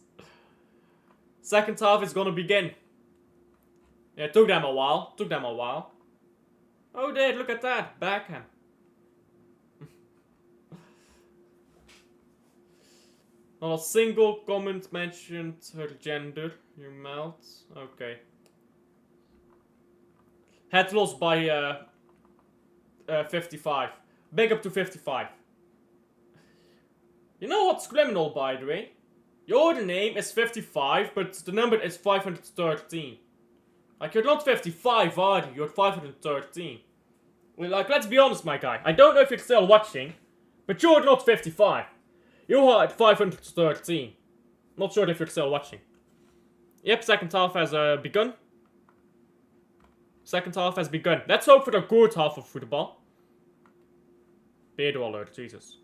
Second half is gonna begin. Yeah, it took them a while. Oh, dude, look at that. Backhand. Not a single comment mentioned her gender. You melt. Okay. Head lost by 55. Big up to 55. You know what's criminal, by the way? Your name is 55, but the number is 513. Like, you're not 55, are you? You're 513. Well, like, let's be honest, my guy. I don't know if you're still watching, but you're not 55. You are at 513. Not sure if you're still watching. Yep, second half has begun. Let's hope for the good half of football. Pedo alert, Jesus.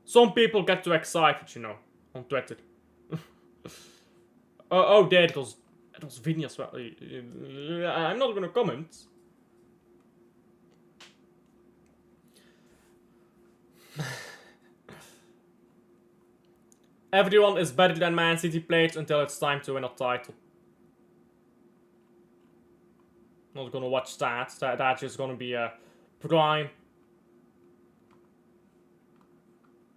Some people get too excited, you know, on Twitter. Oh, there it was Vinny as well. I'm not gonna comment. Everyone is better than Man City players until it's time to win a title. Not gonna watch that. That's just gonna be a prime.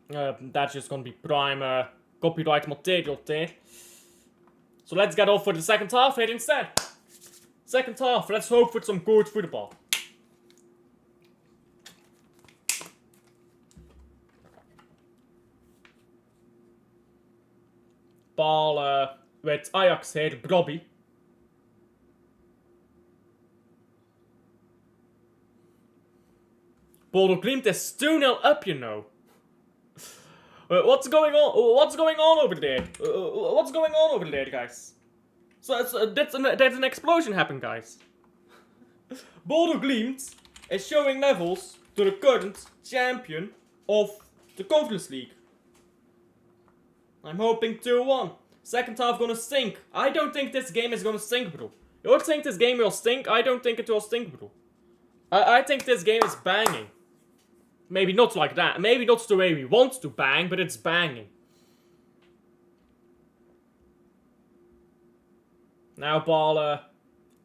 That's just gonna be prime copyright material there. So let's get off for the second half here instead. Second half, let's hope for some good football. Ball with Ajax here, Robbie. Bodo Glimt is 2-0 up, you know. What's going on? What's going on over there? What's going on over there, guys? So there's an explosion happened, guys. Bodo Glimt is showing levels to the current champion of the Conference League. I'm hoping 2-1. Second half gonna stink. I don't think this game is gonna stink, bro. You think this game will stink? I don't think it will stink, bro. I think this game is banging. Maybe not like that. Maybe not the way we want to bang, but it's banging. Now ball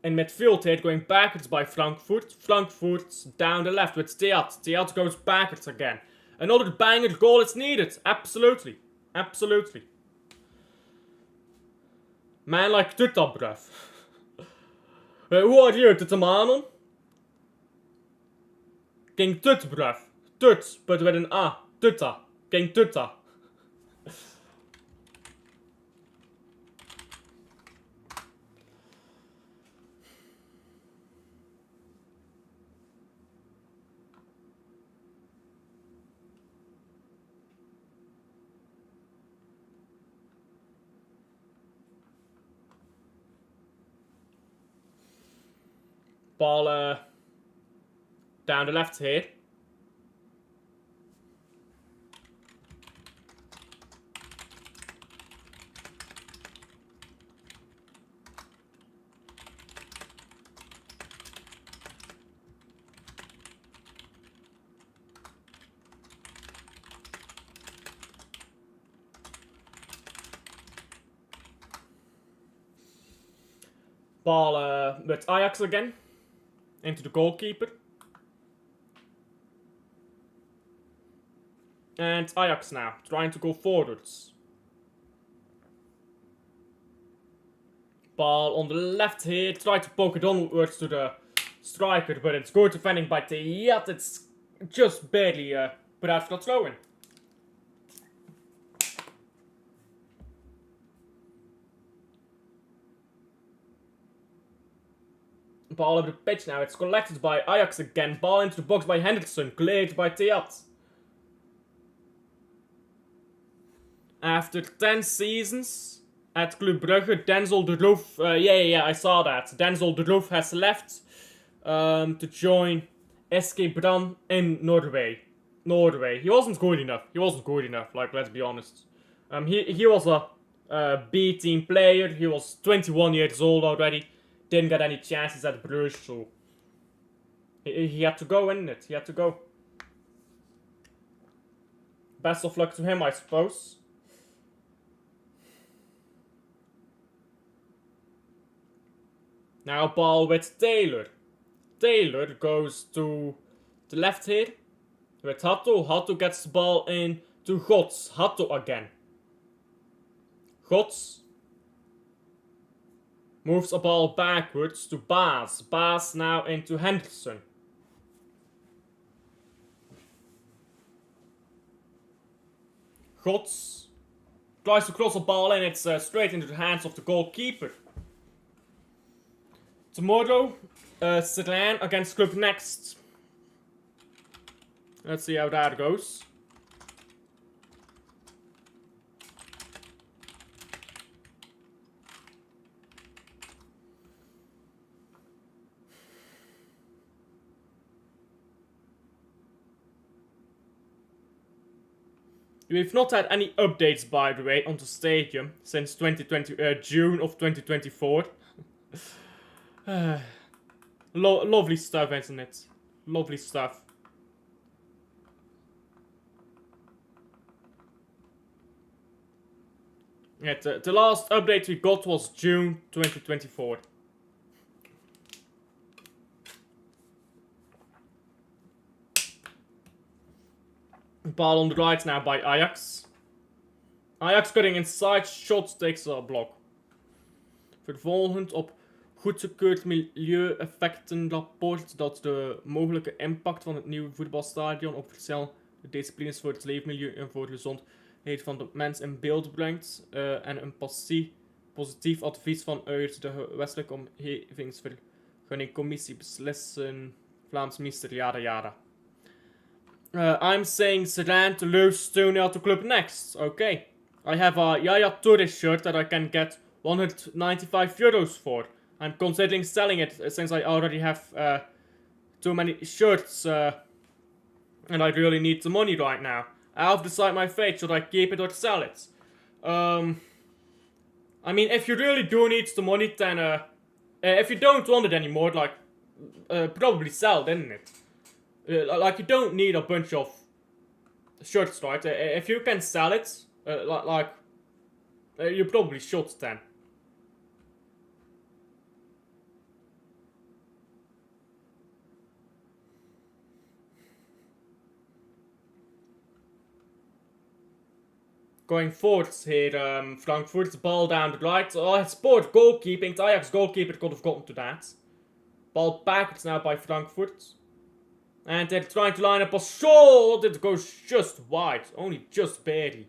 in midfield here, going backwards by Frankfurt. Frankfurt down the left with Theat. Theat goes backwards again. Another banger goal is needed. Absolutely. Absolutely. Man like Tutta, bruv. Who are you, Tuttamanon? King Tut, bruv. Tut, but with an A. Tutta. King Tutta. ball down the left here. Ball with Ajax again. Into the goalkeeper. And Ajax now, trying to go forwards. Ball on the left here, try to poke it onwards to the striker, but it's good defending by Teyat. It's just barely put out for the throw-in. Ball over the pitch now, it's collected by Ajax again. Ball into the box by Henderson, cleared by Teyat. After 10 seasons at Club Brugge, Denzel de Roof, I saw that. Denzel de Roof has left to join SK Brann in Norway. He wasn't good enough, like, let's be honest. He was a B-team player. He was 21 years old already. Didn't get any chances at Bruges, so he had to go, innit? He had to go. Best of luck to him, I suppose. Now ball with Taylor. Taylor goes to the left here with Hatto. Hatto gets the ball in to Gods. Hatto again. Gods moves a ball backwards to Baas. Baas now into Henderson. Gods tries to cross a ball in. It's straight into the hands of the goalkeeper. Tomorrow, Sedan against Club Next. Let's see how that goes. We've not had any updates, by the way, on the stadium since June of 2024. Lovely stuff, isn't it? Lovely stuff. Yeah, the last update we got was June 2024. Ball on the right now by Ajax. Ajax cutting inside, shot takes a block. Vervolgend op goedgekeurd milieueffectenrapport dat de mogelijke impact van het nieuwe voetbalstadion op verschillende disciplines voor het leefmilieu en voor de gezondheid van de mens in beeld brengt en een positief advies vanuit de gewestelijke omgevingsvergunningcommissie beslissen. Vlaams minister, yada yada. I'm saying Sedan to lose 2-0 to Club Next. Okay. I have a Yaya Toure shirt that I can get €195 for. I'm considering selling it since I already have too many shirts and I really need the money right now. I have to decide my fate. Should I keep it or sell it? I mean, if you really do need the money, then if you don't want it anymore, like probably sell it, isn't it? Like, you don't need a bunch of shirts, right? If you can sell it, you probably should then. Going forwards here, Frankfurt, ball down the right. Oh, it's poor goalkeeping. The Ajax goalkeeper could have gotten to that. Ball backwards now by Frankfurt. And they're trying to line up a shot. It goes just wide. Only just barely.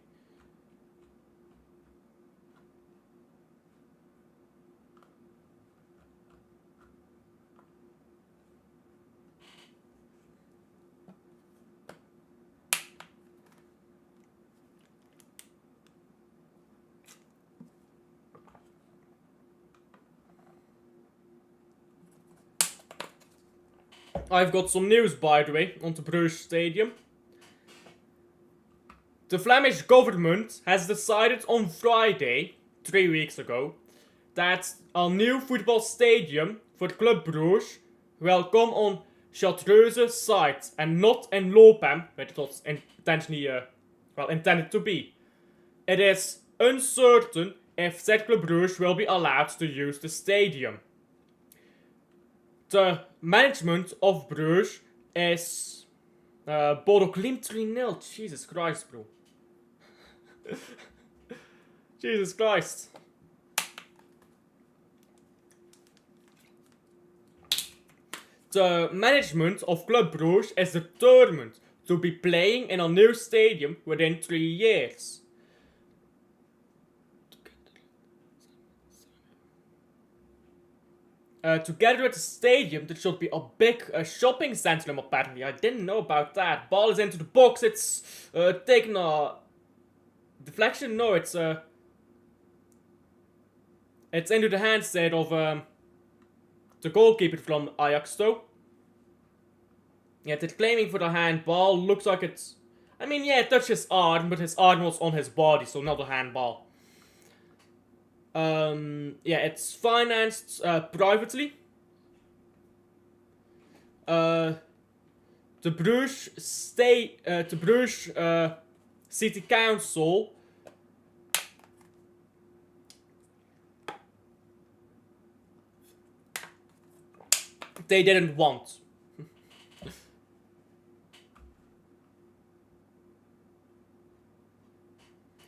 I've got some news, by the way, on the Bruges Stadium. The Flemish government has decided on Friday, 3 weeks ago, that a new football stadium for Club Bruges will come on Chartreuse site and not in Lopem, where it was intentionally, intended to be. It is uncertain if said Club Bruges will be allowed to use the stadium. The management of Bruges is Bodo Glimt 3-0. Jesus Christ, bro. Jesus Christ. The management of Club Bruges is determined to be playing in a new stadium within 3 years. Together with the stadium, there should be a big shopping centre apparently. I didn't know about that. Ball is into the box, it's taking a deflection? No, it's into the hands instead of the goalkeeper from Ajax though. Yeah, they're claiming for the handball. Looks like it's... I mean, yeah, it touched his arm, but his arm was on his body, so not a handball. Yeah, it's financed privately. The Bruges City Council they didn't want.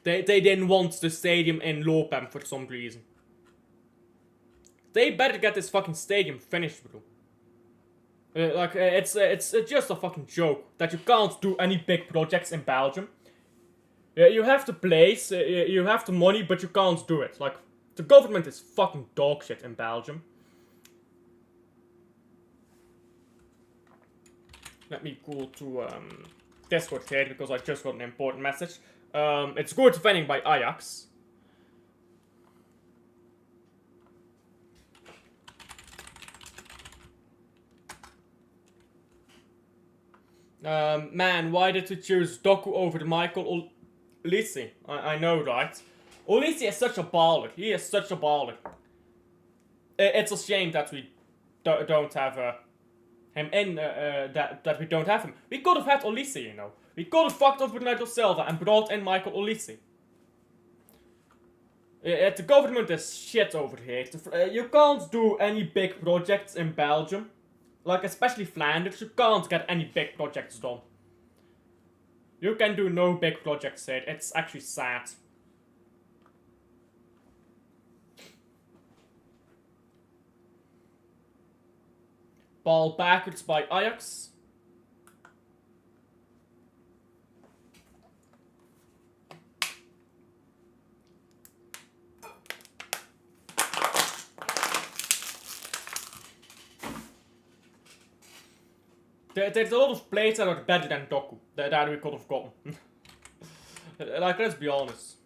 They didn't want the stadium in Lopem for some reason. They better get this fucking stadium finished, bro. It's just a fucking joke that you can't do any big projects in Belgium. You have the place, you have the money, but you can't do it. Like, the government is fucking dog shit in Belgium. Let me go to Discord here because I just got an important message. It's good defending by Ajax. Man, why did you choose Doku over Michael Olise? I know, right? Olise is such a baller. He is such a baller. It's a shame that we don't have him in, that we don't have him. We could have had Olise, you know. We could have fucked up Bernardo Silva and brought in Michael Olise. The government is shit over here. You can't do any big projects in Belgium. Like, especially Flanders, you can't get any big projects done. You can do no big projects here. It's actually sad. Ball backwards by Ajax. There's a lot of players that are better than Doku that we could have gotten. Like, let's be honest.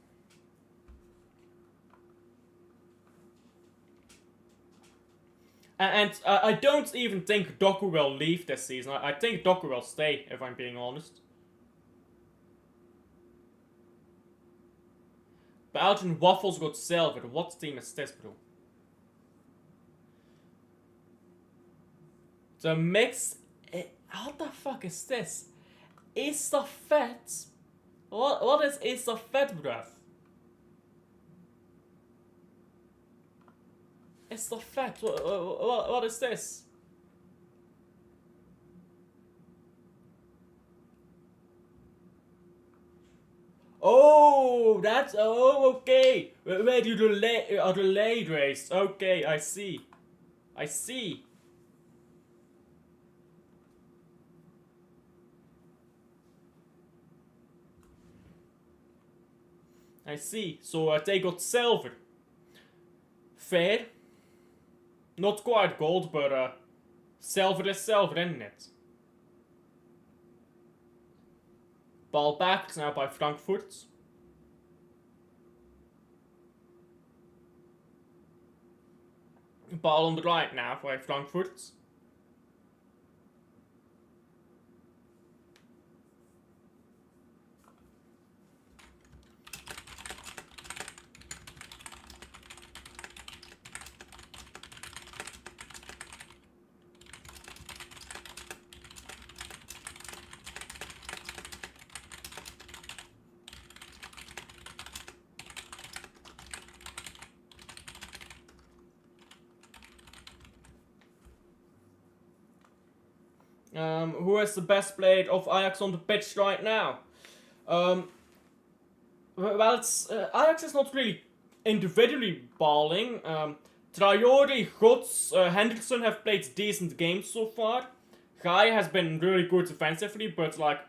And I don't even think Doku will leave this season. I think Doku will stay, if I'm being honest. Belgian Waffles got silver. What team is this, bro? The mix... What the fuck is this? Estafette? What is Estafette, bruv? Estafette? What is this? Oh, that's... Oh, okay. Where do the relay race? Okay, I see. I see. I see. So they got silver. Fair. Not quite gold, but silver is silver, isn't it? Ball back now by Frankfurt. Ball on the right now by Frankfurt. Who has the best player of Ajax on the pitch right now? Well, it's Ajax is not really individually balling. Traore, Gods, Henderson have played decent games so far. Guy has been really good defensively, but like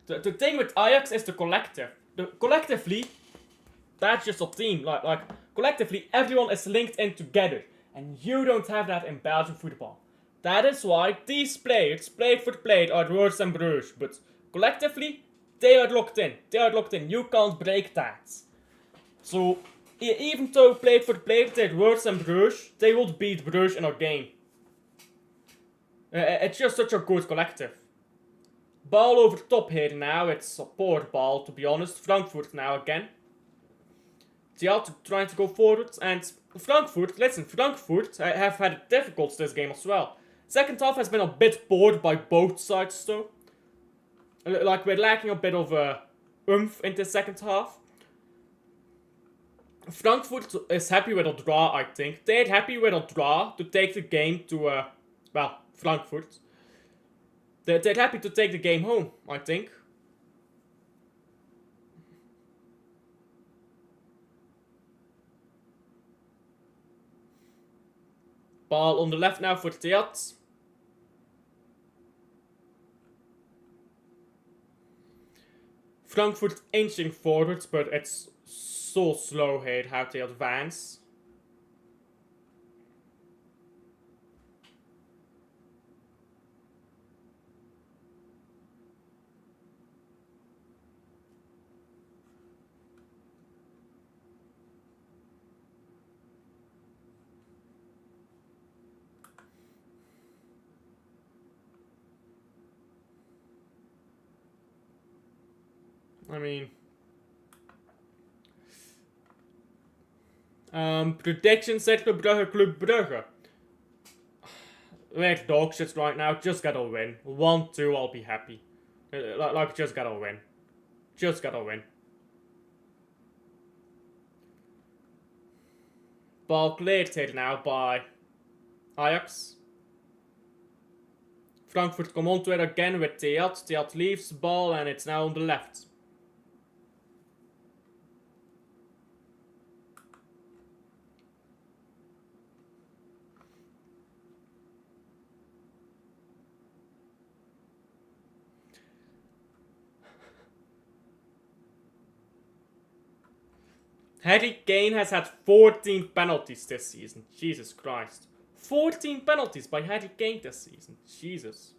the thing with Ajax is the collective. Collectively, that's just a team. Like collectively, everyone is linked in together, and you don't have that in Belgian football. That is why these players, play for play, are worse than Bruges, but collectively, they are locked in. They are locked in. You can't break that. So, even though play for play, they're worse than Bruges, they would beat Bruges in a game. It's just such a good collective. Ball over top here now. It's a poor ball, to be honest. Frankfurt now again. They are trying to go forward, and Frankfurt have had difficulties this game as well. Second half has been a bit bored by both sides though. Like we're lacking a bit of oomph in the second half. Frankfurt is happy with a draw, I think. They're happy with a draw to take the game to, Frankfurt. They're happy to take the game home, I think. Ball on the left now for Theat. Frankfurt inching forward, but it's so slow here how they advance. I mean, prediction set Club Brugge. We're dog shit right now, just gotta win. 1-2, I'll be happy. Just gotta win. Just gotta win. Ball cleared here now by Ajax. Frankfurt come onto it again with Theat. Theat leaves the ball and it's now on the left. Harry Kane has had 14 penalties this season. Jesus Christ. 14 penalties by Harry Kane this season. Jesus.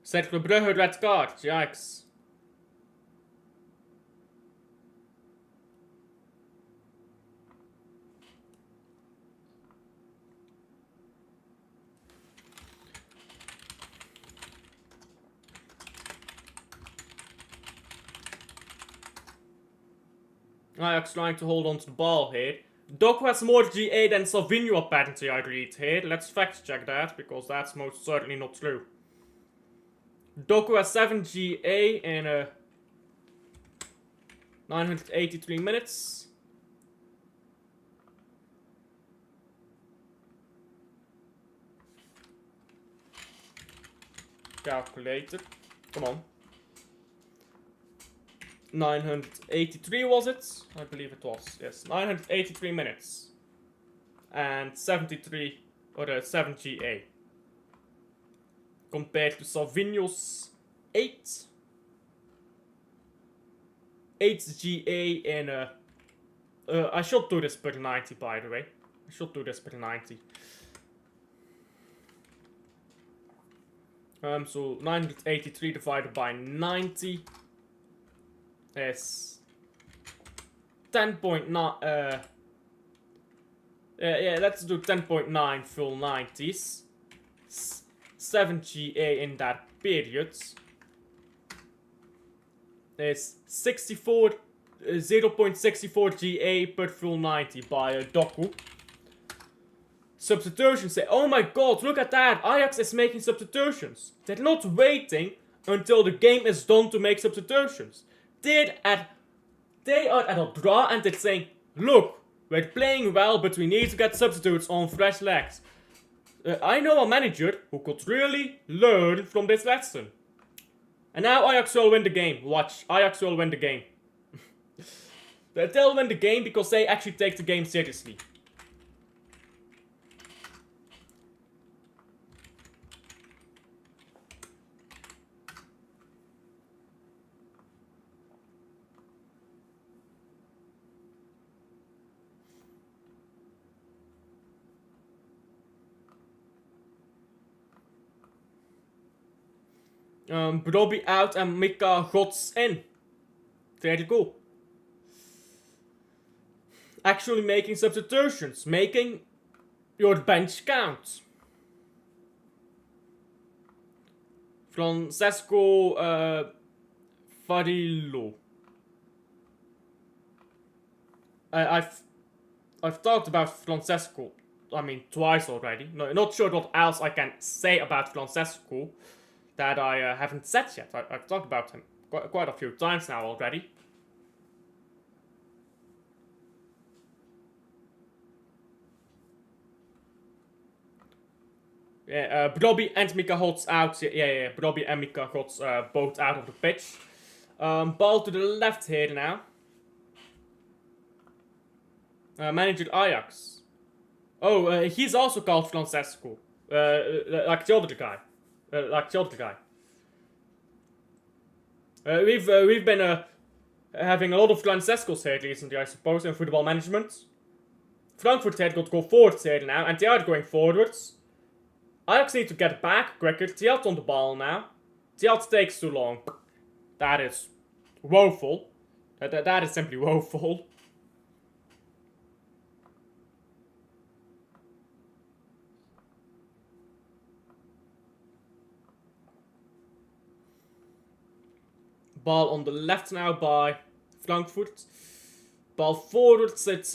Cercle Brugge red card. Yikes. Ajax trying to hold on to the ball here. Doku has more GA than Savinho apparently, I read here. Let's fact check that, because that's most certainly not true. Doku has 7 GA in 983 minutes. Calculated. Come on. 983 was it? I believe it was. Yes, 983 minutes. And 73 or 7 GA. Compared to Savinho's 8 GA in I should do this per 90 by the way. I should do this per 90. So 983 divided by 90 is 10.9 yeah, let's do 10.9 full 90s. 7 GA in that period is 0.64 GA per full 90 by Doku. Substitutions say, oh my god, look at that, Ajax is making substitutions. They're not waiting until the game is done to make substitutions. They're at They are at a draw and they're saying, look, we're playing well, but we need to get substitutes on fresh legs. I know a manager who could really learn from this lesson. And now Ajax will win the game. Watch, Ajax will win the game. They'll win the game because they actually take the game seriously. Brobbey out and Mika Gods in. There you go. Actually making substitutions. Making your bench count. Francesco Farillo. I've talked about Francesco, twice already. No, not sure what else I can say about Francesco that I haven't said yet. I've talked about him quite a few times now already. Yeah, Brobbey and Mika Gods out. Yeah, Brobbey and Mika Gods both out of the pitch. Ball to the left here now. Manager Ajax. Oh, he's also called Francesco. Like the other guy. We've been having a lot of Francescos here recently, I suppose, in football management. Frankfurt had got to go forwards here now, and they are going forwards. Ajax need to get back quicker. Thielt on the ball now. Thielt takes too long. That is woeful. That is simply woeful. Ball on the left now by Frankfurt. Ball forwards, it's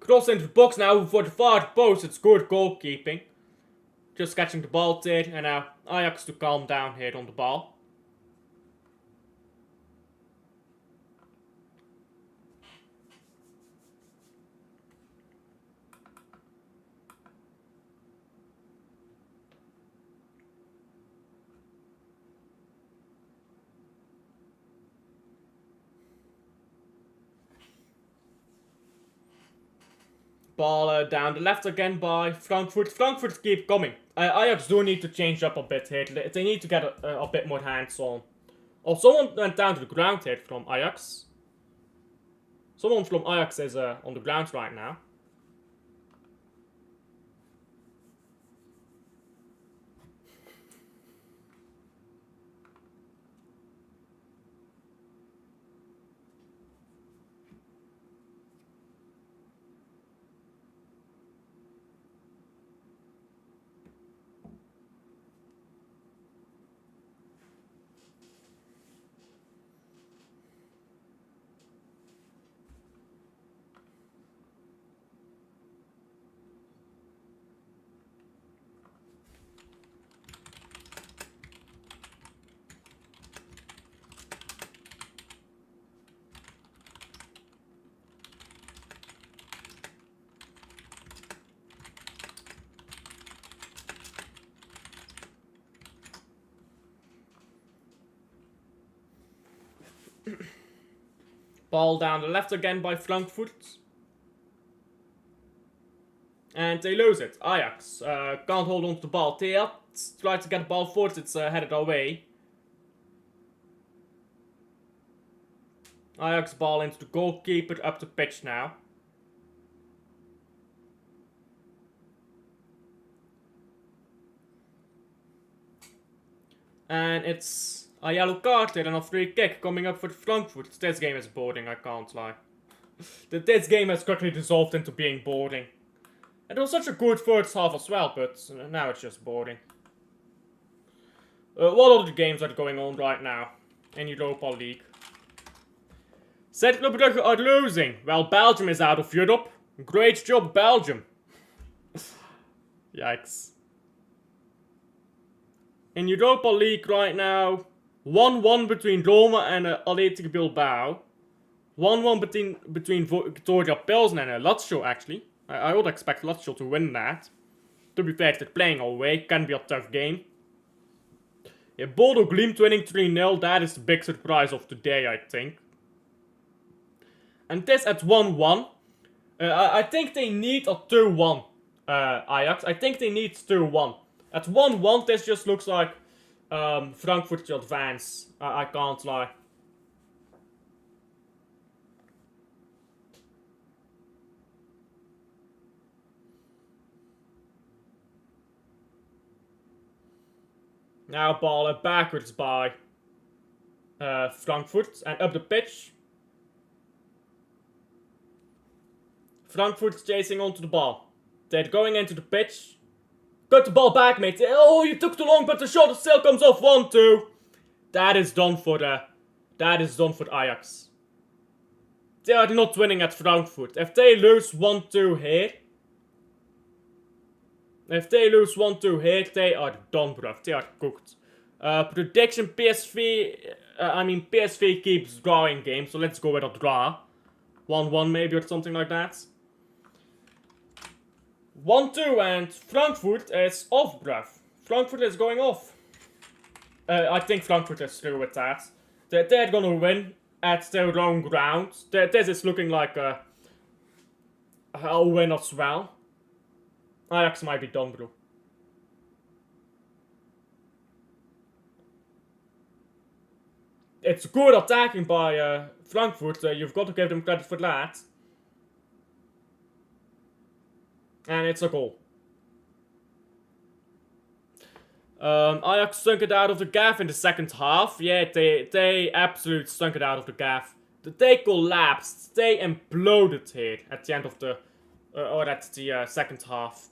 cross into the box now for the far post. It's good goalkeeping. Just catching the ball there, and now Ajax to calm down here on the ball. Ball down the left again by Frankfurt. Frankfurt keep coming. Ajax do need to change up a bit here. They need to get a bit more hands on. Oh, someone went down to the ground here from Ajax. Someone from Ajax is on the ground right now. Ball down the left again by Frankfurt. And they lose it. Ajax can't hold on to the ball. Thielt tries to get the ball forward. It's headed away. Ajax ball into the goalkeeper, up the pitch now. And it's a yellow card there and a free kick coming up for Frankfurt. This game is boring, I can't lie. This game has quickly dissolved into being boring. It was such a good first half as well, but now it's just boring. What other games are going on right now in Europa League? Cercle Brugge are losing. Well, Belgium is out of Europe. Great job, Belgium. Yikes. In Europa League right now, 1-1 between Roma and Athletic Bilbao. 1-1 between Victoria Pilsen and Lazio, actually. I would expect Lazio to win that. To be fair, they're playing away. Can be a tough game. Yeah, Bodo Glimt winning 3-0. That is the big surprise of today, I think. And this at 1-1. I think they need a 2-1. Ajax. I think they need 2-1. At 1-1, this just looks like Frankfurt to advance. I can't lie. Now ball backwards by Frankfurt and up the pitch. Frankfurt chasing onto the ball. They're going into the pitch. Cut the ball back, mate. Oh, you took too long, but the shot still comes off. 1-2. That is done for Ajax. They are not winning at Frankfurt. If they lose 1-2 here, they are done, bruv. They are cooked. Prediction PSV. PSV keeps drawing games, so let's go with a draw. 1-1 maybe or something like that. 1-2 and Frankfurt is off, bruv. Frankfurt is going off. I think Frankfurt is through with that. They're gonna win at their own ground. This is looking like a win as well. Ajax might be done, bro. It's good attacking by Frankfurt. You've got to give them credit for that. And it's a goal. Ajax stunk it out of the gaff in the second half. Yeah, they absolutely stunk it out of the gaff. They collapsed. They imploded here at the end of the second half.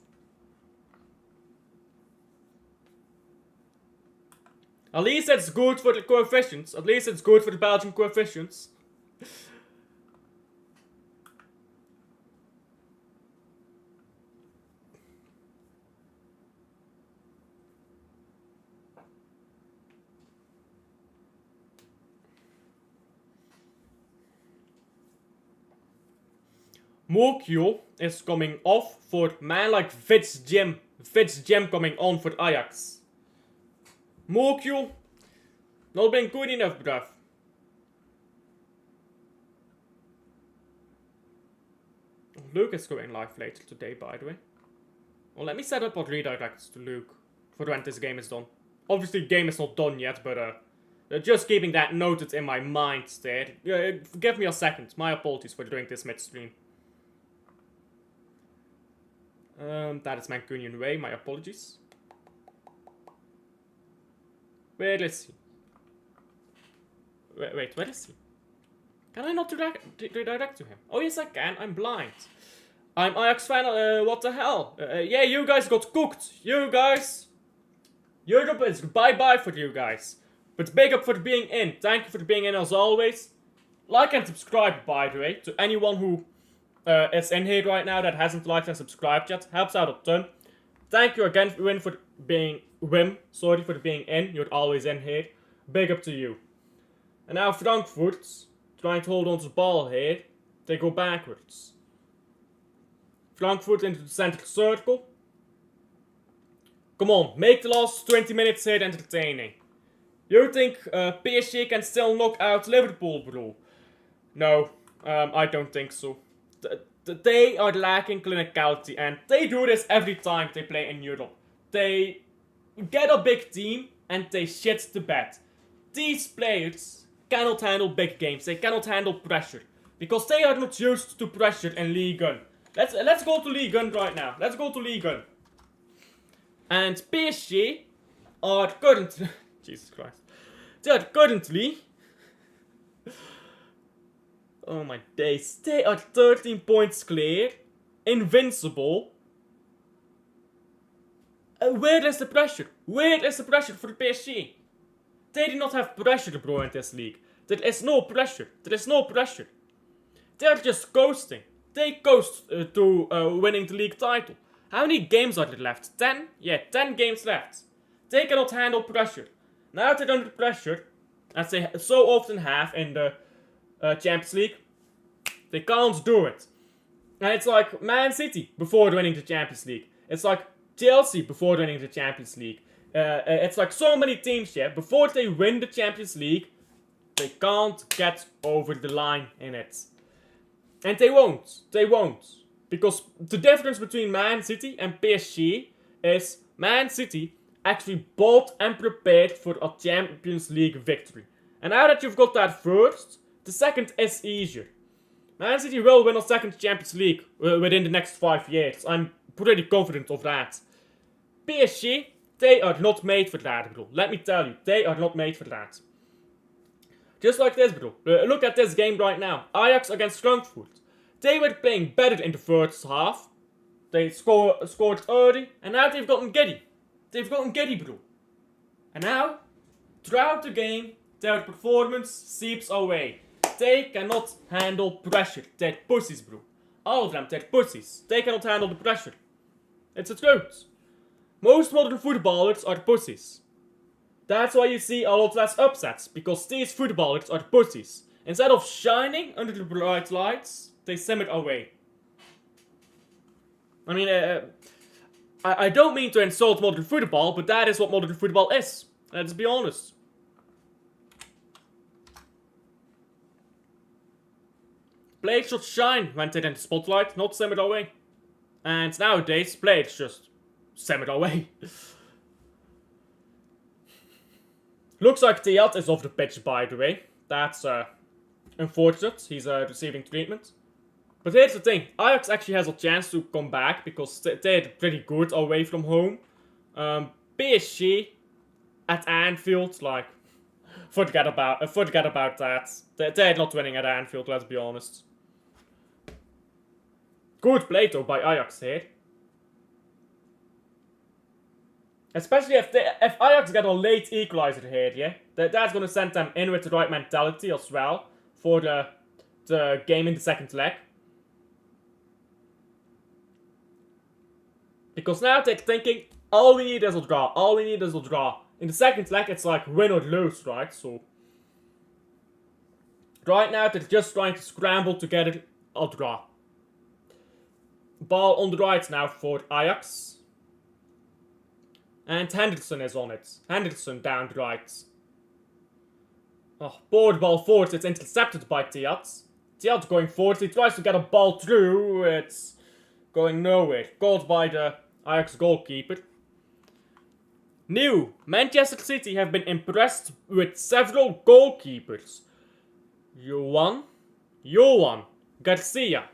At least it's good for the coefficients. At least it's good for the Belgian coefficients. Mokyo is coming off for man like Fitzjim. Fitzjim coming on for Ajax. Mokyo, not been good enough, bruv. Luke is going live later today, by the way. Well, let me set up what redirects to Luke for when this game is done. Obviously, the game is not done yet, but just keeping that noted in my mind there. Give me a second. My apologies for doing this midstream. That is Mancunian Way. My apologies. Where is he? Wait, where is he? Can I not redirect to him? Oh yes, I can. I'm blind. I'm Ajax fan. What the hell? Yeah, you guys got cooked. You guys. Europe is bye-bye for you guys. But big up for being in. Thank you for being in as always. Like and subscribe, by the way, to anyone who is in here right now that hasn't liked and subscribed yet. Helps out a ton. Thank you again, Wim, for being in. You're always in here. Big up to you. And now Frankfurt, trying to hold on to the ball here. They go backwards. Frankfurt into the center circle. Come on, make the last 20 minutes here entertaining. You think PSG can still knock out Liverpool, bro? No, I don't think so. They are lacking clinicality, and they do this every time they play in Europe. They get a big team, and they shit the bed. These players cannot handle big games. They cannot handle pressure, because they are not used to pressure in Ligue 1. Let's go to Ligue 1 right now. Let's go to Ligue 1. And PSG are currently... Jesus Christ. They are currently... Oh my days. They are 13 points clear. Invincible. Where is the pressure? Where is the pressure for PSG? They do not have pressure, bro, in this league. There is no pressure. There is no pressure. They are just coasting. They coast to winning the league title. How many games are there left? 10? Yeah, 10 games left. They cannot handle pressure. Now they're under pressure, as they so often have in the Champions League. They can't do it. And it's like Man City before winning the Champions League. It's like Chelsea before winning the Champions League. It's like so many teams here, before they win the Champions League, they can't get over the line in it. And they won't. They won't. Because the difference between Man City and PSG is Man City actually bought and prepared for a Champions League victory. And now that you've got that first, the second is easier. Man City will win a second Champions League within the next 5 years. I'm pretty confident of that. PSG, they are not made for that, bro. Let me tell you, they are not made for that. Just like this, bro. Look at this game right now. Ajax against Frankfurt. They were playing better in the first half. They scored early, and now they've gotten giddy. They've gotten giddy, bro. And now, throughout the game, their performance seeps away. They cannot handle pressure. They're pussies, bro. All of them, they're pussies. They cannot handle the pressure. It's the truth. Most modern footballers are pussies. That's why you see a lot less upsets, because these footballers are pussies. Instead of shining under the bright lights, they simmer away. I mean, I don't mean to insult modern football, but that is what modern football is. Let's be honest. Players should shine when they're in the spotlight, not simmer away. And nowadays, players just simmer away. Looks like Tiat is off the pitch, by the way. That's unfortunate. He's receiving treatment. But here's the thing. Ajax actually has a chance to come back because they're pretty good away from home. PSG at Anfield, like, forget about that. They're not winning at Anfield, let's be honest. Good play though by Ajax here. Especially if Ajax get a late equalizer here, yeah? That's gonna send them in with the right mentality as well for the game in the second leg. Because now they're thinking, all we need is a draw, all we need is a draw. In the second leg, it's like win or lose, right? So, right now they're just trying to scramble to get a draw. Ball on the right now for Ajax. And Henderson is on it. Henderson down the right. Oh, board ball forward. It's intercepted by Tiat. Tiat going forward. He tries to get a ball through. It's going nowhere. Caught by the Ajax goalkeeper. New. Manchester City have been impressed with several goalkeepers. Johan Garcia.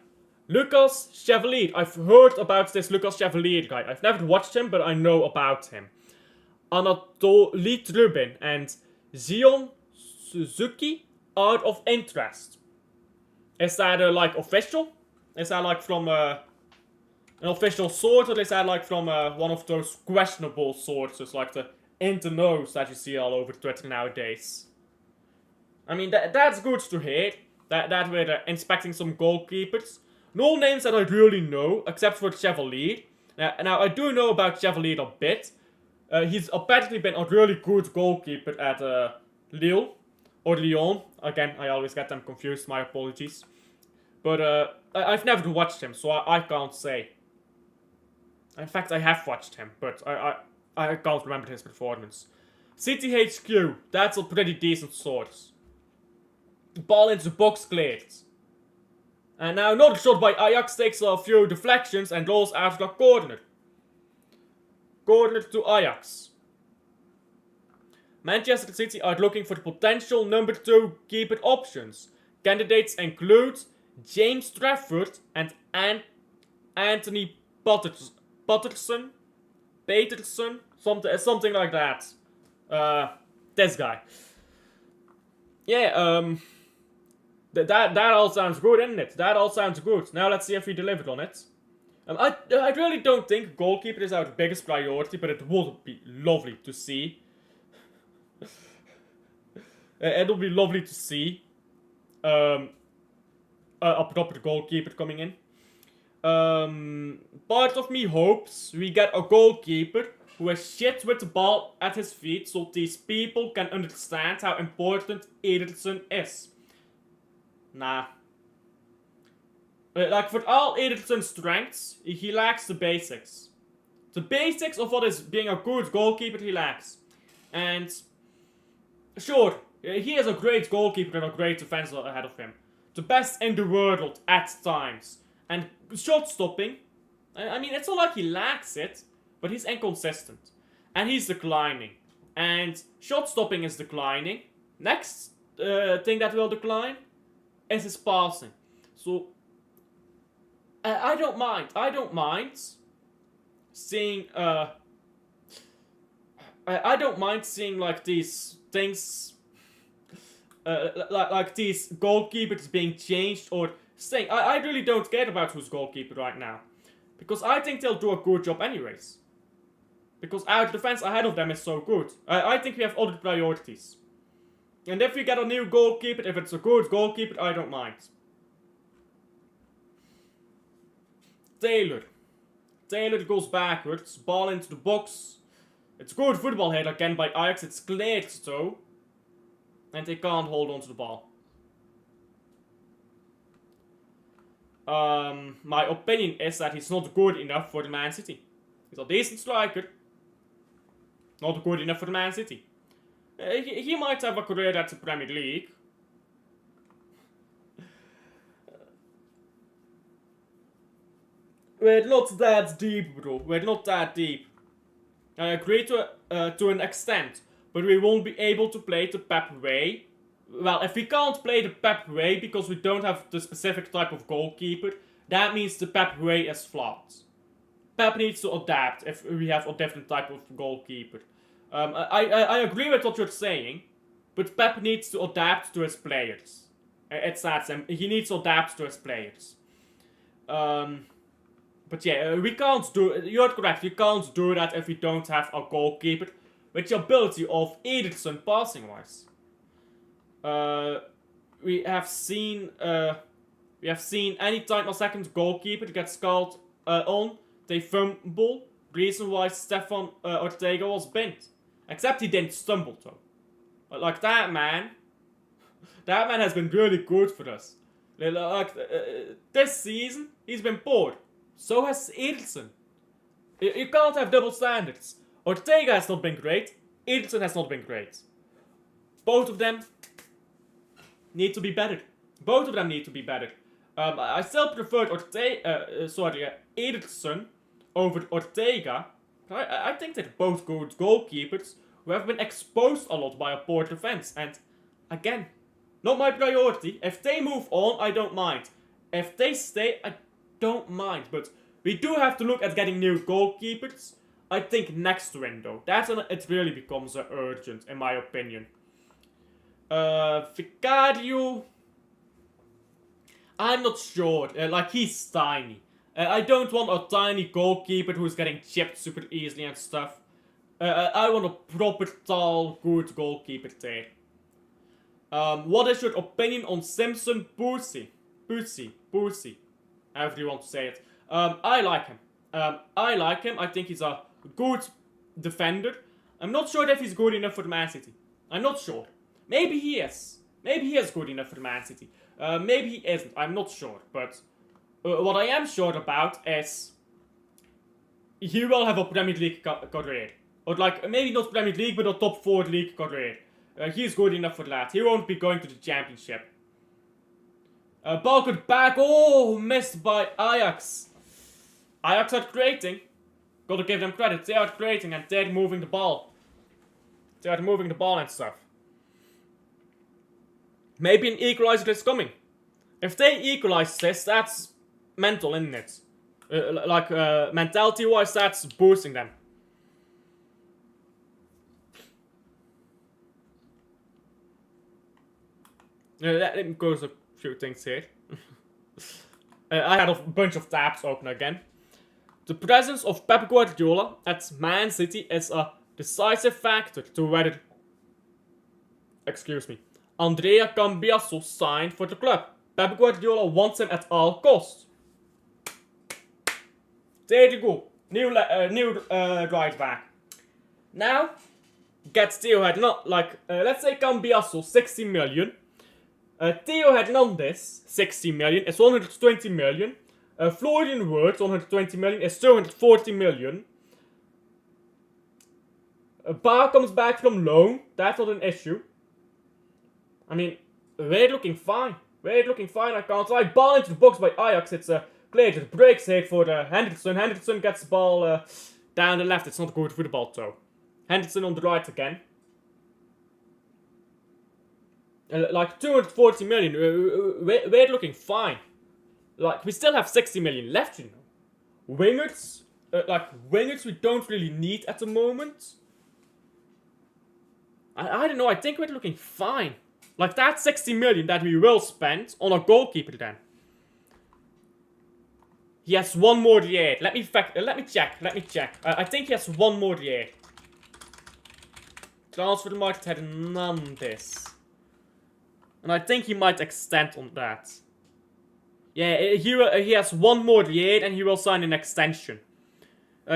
Lucas Chevalier. I've heard about this Lucas Chevalier guy. I've never watched him, but I know about him. Anatoly Trubin and Zion Suzuki are of interest. Is that like official? Is that like from an official source, or is that like from one of those questionable sources, like the internos that you see all over Twitter nowadays? I mean, that's good to hear. That we're inspecting some goalkeepers. No names that I really know, except for Chevalier. Now, I do know about Chevalier a bit. He's apparently been a really good goalkeeper at Lille. Or Lyon. Again, I always get them confused, my apologies. But I've never watched him, so I can't say. In fact, I have watched him, but I can't remember his performance. CTHQ, that's a pretty decent source. Ball into the box cleared. And now another shot by Ajax takes a few deflections and rolls after a corner. Corner to Ajax. Manchester City are looking for potential number 2 keeper options. Candidates include James Trafford and Anthony Peterson, something like that. This guy. Yeah, That all sounds good, isn't it? That all sounds good. Now let's see if we delivered on it. I really don't think goalkeeper is our biggest priority, but it would be lovely to see. It'll be lovely to see a proper goalkeeper coming in. Part of me hopes we get a goalkeeper who is shit with the ball at his feet, so these people can understand how important Ederson is. Nah. Like, for all Ederson's strengths, he lacks the basics. The basics of what is being a good goalkeeper he lacks. And, sure, he is a great goalkeeper and a great defender ahead of him. The best in the world at times. And shot stopping, I mean, it's not like he lacks it, but he's inconsistent. And he's declining. And shot stopping is declining. Next thing that will decline is his passing. So, I don't mind seeing, I don't mind seeing, like, these things, like these goalkeepers being changed or staying. I really don't care about who's goalkeeper right now. Because I think they'll do a good job anyways. Because our defense ahead of them is so good. I think we have other priorities. And if we get a new goalkeeper, if it's a good goalkeeper, I don't mind. Taylor goes backwards, ball into the box. It's good football here again by Ajax, it's cleared though. And they can't hold on to the ball. My opinion is that he's not good enough for the Man City. He's a decent striker. Not good enough for the Man City. He might have a career at the Premier League. We're not that deep, bro. We're not that deep. I agree to an extent, but we won't be able to play the Pep way. Well, if we can't play the Pep way because we don't have the specific type of goalkeeper, that means the Pep way is flawed. Pep needs to adapt if we have a different type of goalkeeper. I agree with what you're saying, but Pep needs to adapt to his players. It's that simple. He needs to adapt to his players. But yeah, we can't do. You're correct. We can't do that if we don't have a goalkeeper with the ability of Ederson passing wise. We have seen anytime a second goalkeeper gets called on, they fumble. Reason why Stefan Ortega was bent. Except he didn't stumble though. But like that man has been really good for us. Like this season, he's been poor. So has Ederson. You can't have double standards. Ortega has not been great. Ederson has not been great. Both of them need to be better. I still preferred Ederson over Ortega. I think they're both good goalkeepers who have been exposed a lot by a poor defense. And again, not my priority. If they move on, I don't mind. If they stay, I don't mind. But we do have to look at getting new goalkeepers. I think next window. That's when it really becomes urgent, in my opinion. Vicario, I'm not sure. Like, he's tiny. I don't want a tiny goalkeeper who's getting chipped super easily and stuff. I want a proper, tall, good goalkeeper there. What is your opinion on Simpson Pussy? However you want to say it. I like him. I think he's a good defender. I'm not sure if he's good enough for the Man City. I'm not sure. Maybe he is. Maybe he is good enough for the Man City. Maybe he isn't. I'm not sure. But what I am sure about is he will have a Premier League career. Or like, maybe not Premier League, but a top 4 league career. He's good enough for that. He won't be going to the Championship. Balked back. Oh, missed by Ajax. Ajax are creating. Gotta give them credit. They are creating and they're moving the ball. And stuff. Maybe an equalizer is coming. If they equalize this, that's mental, isn't it? Mentality-wise, that's boosting them. Let me go to a few things here. I had a bunch of tabs open again. The presence of Pep Guardiola at Man City is a decisive factor to whether, Andrea Cambiasso signed for the club. Pep Guardiola wants him at all costs. There you go. New right back. Now, get Theo had not like, let's say Cambiasso 60 million. Theo Hernandez, 60 million, is 120 million. Florian Wirtz, 120 million, is 240 million. Bar comes back from loan, that's not an issue. I mean, we're looking fine. We're looking fine, I can't lie. Ball into the box by Ajax, it's clear. The breaks here for Henderson. Henderson gets the ball down the left, it's not good for the ball though. Henderson on the right again. Like 240 million, we're looking fine. Like, we still have 60 million left, you know. Wingers, wingers we don't really need at the moment. I don't know, I think we're looking fine. Like, that's 60 million that we will spend on a goalkeeper then. He has one more year. Let me check. I think he has one more year. Transfer the market Hernandez. And I think he might extend on that. Yeah, he has one more year and he will sign an extension.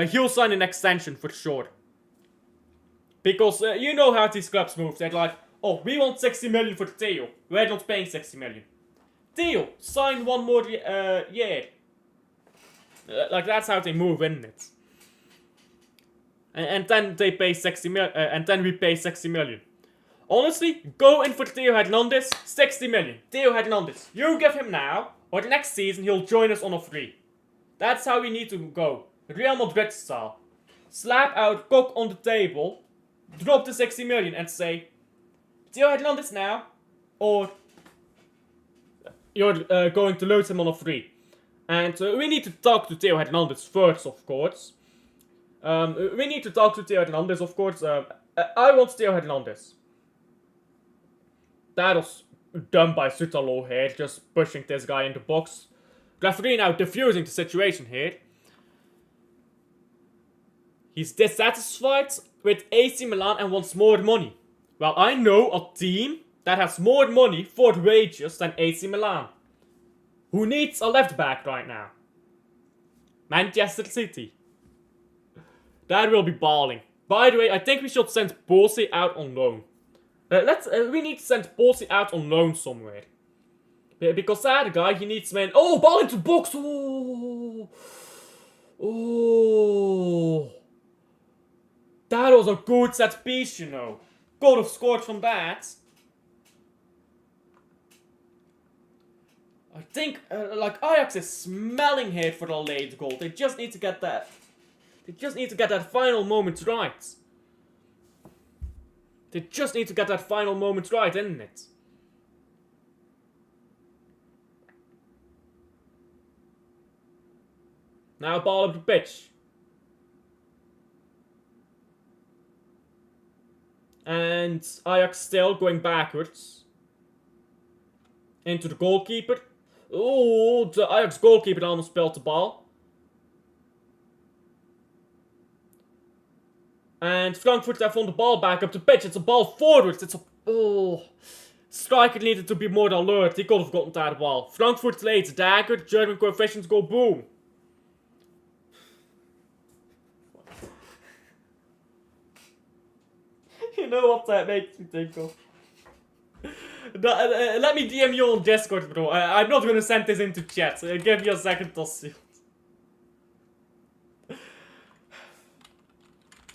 He'll sign an extension for sure. Because you know how these clubs move. They're like, oh, we want 60 million for Theo. We're not paying 60 million. Theo, sign one more year. Like, that's how they move, isn't it? And then they pay 60 million. And then we pay 60 million. Honestly, go in for Theo Hernandez, 60 million. Theo Hernandez, you give him now, or the next season he'll join us on a free. That's how we need to go. Real Madrid style. Slap out, cock on the table, drop the 60 million and say, Theo Hernandez now, or you're going to lose him on a free. And we need to talk to Theo Hernandez first, of course. We need to talk to Theo Hernandez, of course. I want Theo Hernandez. That was done by Watchalong here, just pushing this guy in the box. Referee now diffusing the situation here. He's dissatisfied with AC Milan and wants more money. Well, I know a team that has more money for wages than AC Milan. Who needs a left back right now? Manchester City. That will be balling. By the way, I think we should send Borsi out on loan. We need to send Borsi out on loan somewhere. Because that guy, he needs man. Oh, ball into box. Oh. Oh. That was a good set piece, you know. Could have scored from that. I think, like, Ajax is smelling here for the late goal. They just need to get that. They just need to get that final moment right. They just need to get that final moment right, isn't it? Now ball up the pitch. And Ajax still going backwards. Into the goalkeeper. Oh, the Ajax goalkeeper almost spilled the ball. And Frankfurt have won the ball back up the pitch. It's a ball forwards. It's a... Oh. Striker needed to be more alert. He could have gotten that ball. Frankfurt lays dagger. German coefficients go boom. You know what that makes me think of? Let me DM you on Discord, bro. I'm not gonna send this into chat. Give me a second to see.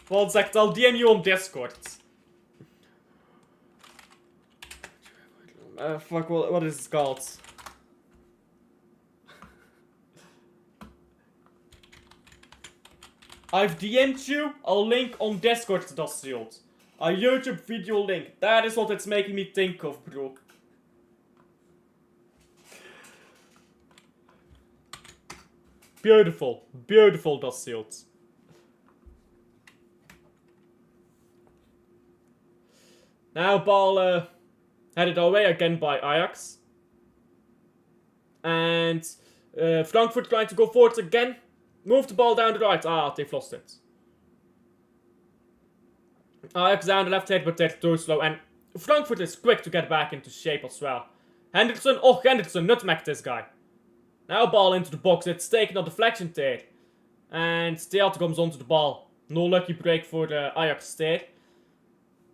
1 second, I'll DM you on Discord. Fuck, what is this called? I've DM'd you a link on Discord, Dashield. A YouTube video link. That is what it's making me think of, bro. Beautiful. Beautiful, Dashield. Now ball headed away again by Ajax. And Frankfurt trying to go forward again. Move the ball down the right. Ah, they've lost it. Ajax down the left head, but they're too slow. And Frankfurt is quick to get back into shape as well. Henderson, oh, Henderson nutmegged this guy. Now ball into the box. It's taken a deflection there. And Theater comes onto the ball. No lucky break for the Ajax there.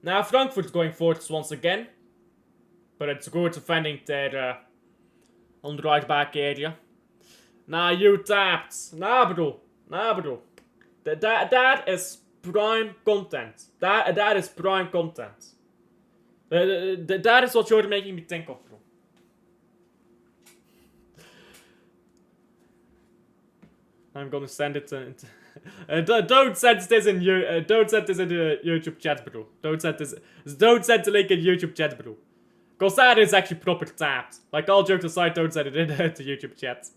Now Frankfurt going forwards once again. But it's good defending there on the right back area. Nah, you tapped. Nah, bro. That is prime content. That is prime content. That is what you're making me think of, bro. I'm gonna send it to... don't send this in don't send this in the YouTube chat, bro. Don't send the link in YouTube chat, bro. Cause that is actually proper tapped. Like, all jokes aside, don't send it in the YouTube chat.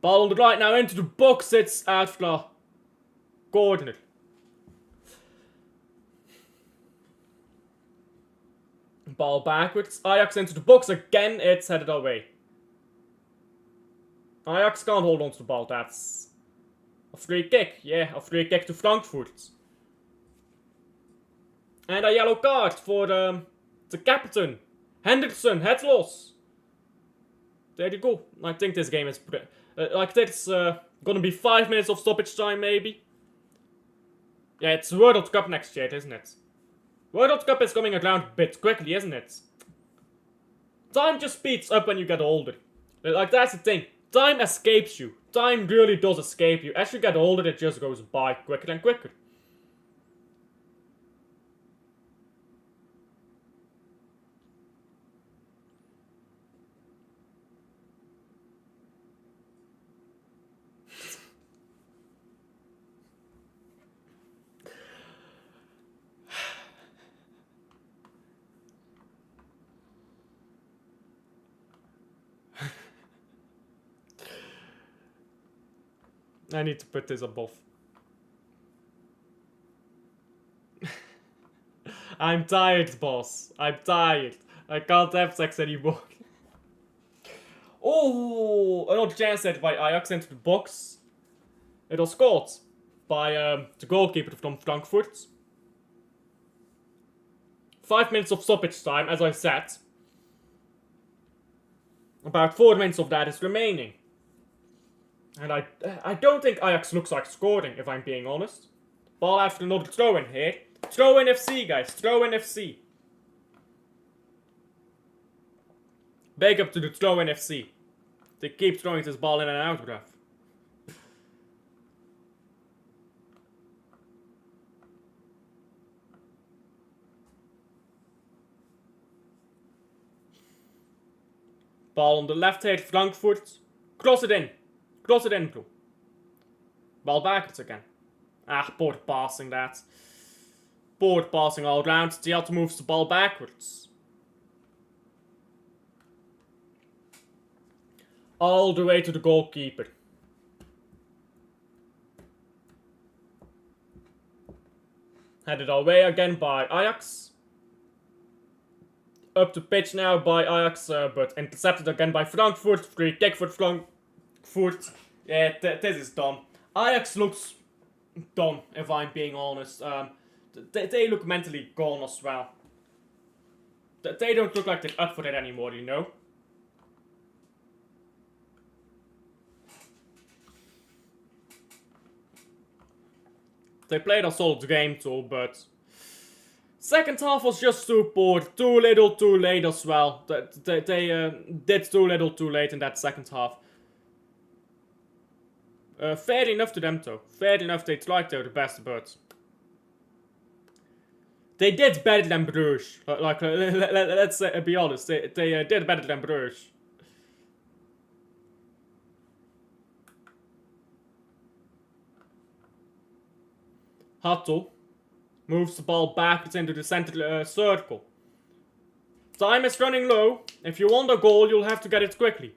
Ball on the right now into the box. It's out for corner. Ball backwards. Ajax into the box again. It's headed away. Ajax can't hold on to the ball. That's a free kick. Yeah, a free kick to Frankfurt. And a yellow card for the captain. Henderson, head loss. There you go. I think this game is... like, there's gonna be 5 minutes of stoppage time, maybe. Yeah, it's World Cup next year, isn't it? World Cup is coming around a bit quickly, isn't it? Time just speeds up when you get older. Like, that's the thing. Time escapes you. Time really does escape you. As you get older, it just goes by quicker and quicker. I need to put this above. I'm tired, boss. I'm tired. I can't have sex anymore. Oh, another chance set by Ajax into the box. It was scored by the goalkeeper from Frankfurt. 5 minutes of stoppage time, as I said. About 4 minutes of that is remaining. And I don't think Ajax looks like scoring, if I'm being honest. Ball after another throw-in here. Throw-in FC, guys. Throw-in FC. Big up to the throw-in FC. They keep throwing this ball in and out, bruv. Ball on the left here, Frankfurt. Cross it in. Cross it in, bro. Ball backwards again. Ah, poor passing that. Poor passing all round. Diat moves the ball backwards. All the way to the goalkeeper. Headed away again by Ajax. Up the pitch now by Ajax, but intercepted again by Frankfurt. Free kick for Frankfurt. Yeah, this is dumb. Ajax looks dumb, if I'm being honest. They look mentally gone as well. They don't look like they're up for it anymore, you know? They played a solid game too, but... second half was just too poor. Too little, too late as well. They did too little, too late in that second half. Fair enough to them though. Fair enough, they tried their best, but... they did better than Bruges. Like, let's be honest. They did better than Bruges. Hatto moves the ball backwards into the center circle. Time is running low. If you want a goal, you'll have to get it quickly.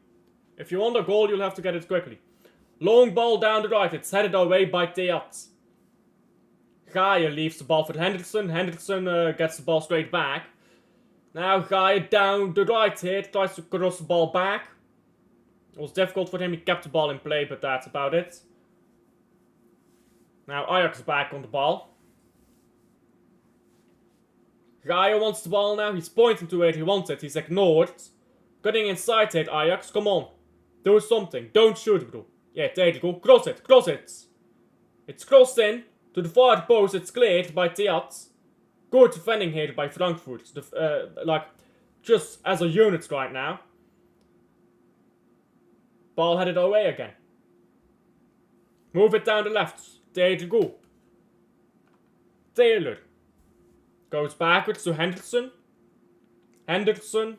If you want a goal, you'll have to get it quickly. Long ball down the right. It's headed away by Theat. Gaia leaves the ball for Henderson. Henderson gets the ball straight back. Now Gaia down the right here. Tries to cross the ball back. It was difficult for him. He kept the ball in play, but that's about it. Now Ajax back on the ball. Gaia wants the ball now. He's pointing to where he wants it. He's ignored. Cutting inside it, Ajax. Come on. Do something. Don't shoot, bro. Yeah, there you go. Cross it. Cross it. It's crossed in. To the far post. It's cleared by Theat. good defending here by Frankfurt. Like, just as a unit right now. Ball headed away again. Move it down the left. There you go. Taylor. Goes backwards to Henderson. Henderson.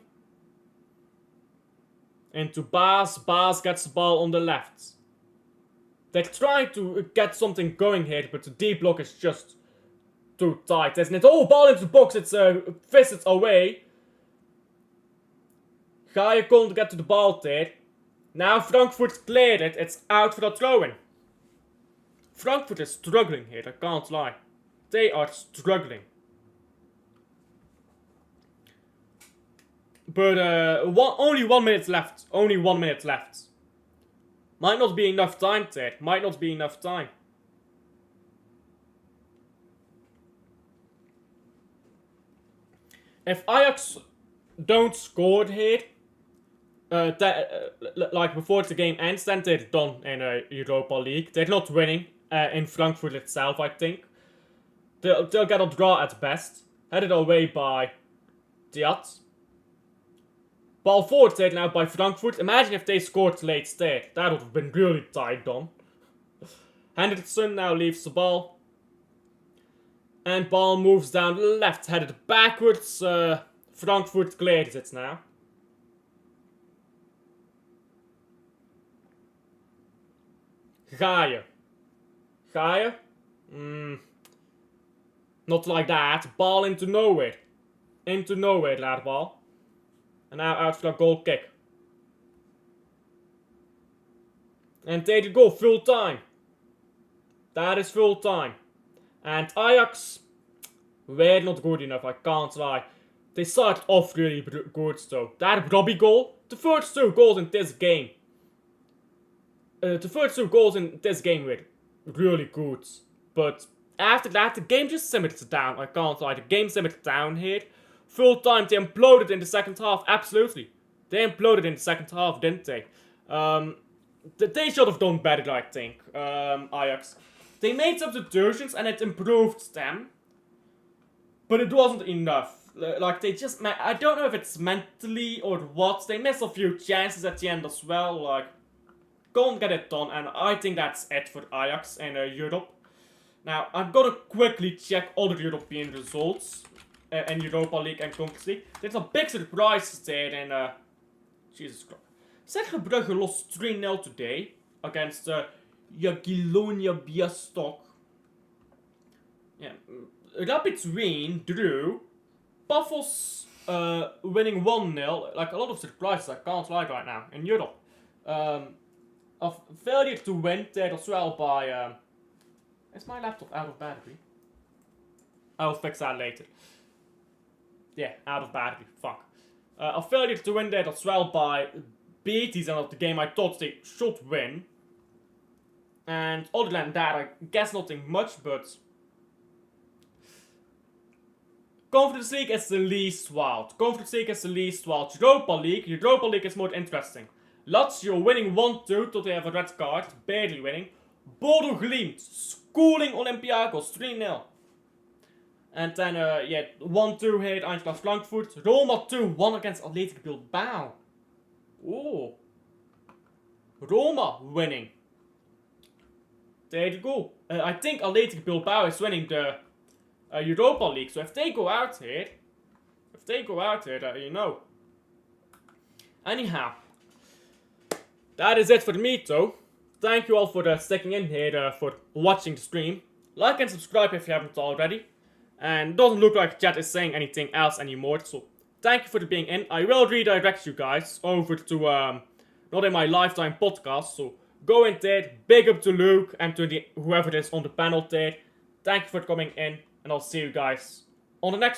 Into Baas. Baas gets the ball on the left. They're trying to get something going here, but the deep block is just too tight, isn't it? Oh, ball into the box. It's visits away. Gaia can't get to the ball there. Now Frankfurt cleared it. It's out for a throw-in. Frankfurt is struggling here, I can't lie. They are struggling. But only 1 minute left. Only 1 minute left. Might not be enough time, Ted. Might not be enough time. If Ajax don't score here, like before the game ends, then they're done in Europa League. They're not winning in Frankfurt itself, I think. They'll get a draw at best. Headed away by Diaz. Ball forward there now by Frankfurt. Imagine if they scored late there. That would have been really tight done. Henderson now leaves the ball. And ball moves down the left. Headed backwards. Frankfurt clears it now. Gaia. Gaia? Not like that. Ball into nowhere. Into nowhere, that ball. And now out for a goal kick. And there you go, full time. That is full time. And Ajax were not good enough, I can't lie. They started off really good though. That Robbie goal, the first 2 goals in this game. The first 2 goals in this game were really good. But after that, the game just simmered down, I can't lie. The game simmered down here. Full time, they imploded in the second half, absolutely. They imploded in the second half, didn't they? They should have done better, I think, Ajax. They made substitutions and it improved them. But it wasn't enough. Like, they just... I don't know if it's mentally or what. They missed a few chances at the end as well. Like, can't get it done. And I think that's it for Ajax in Europe. Now, I'm gonna quickly check other European results. In Europa League and Conference League. There's a big surprise there in... Jesus Christ. Cercle Brugge lost 3-0 today. Against Jagiellonia Białystok. Yeah. Rapid Wien drew. Buffos winning 1-0. Like a lot of surprises, I can't lie right now. In Europe. A failure to win there as well by... Is my laptop out of battery? I'll fix that later. Yeah, out of battery. Fuck. A failure to win that as well by Beatties and of the game I thought they should win. And other than that, I guess nothing much, but... Conference League is the least wild. Conference League is the least wild. Europa League is more interesting. Lazio winning 1-2 till they have a red card. Barely winning. Bodo Glimt schooling Olympiacos 3-0. And then, 1-2 here at Eintracht Frankfurt. Roma 2-1 against Athletic Bilbao. Oh. Roma winning. There you go. I think Athletic Bilbao is winning the Europa League. So if they go out here, you know. Anyhow. That is it for me, though. Thank you all for sticking in here, for watching the stream. Like and subscribe if you haven't already. And doesn't look like chat is saying anything else anymore, so thank you for being in. I will redirect you guys over to, Not In My Lifetime podcast, so go in there, big up to Luke and to whoever it is on the panel there. Thank you for coming in, and I'll see you guys on the next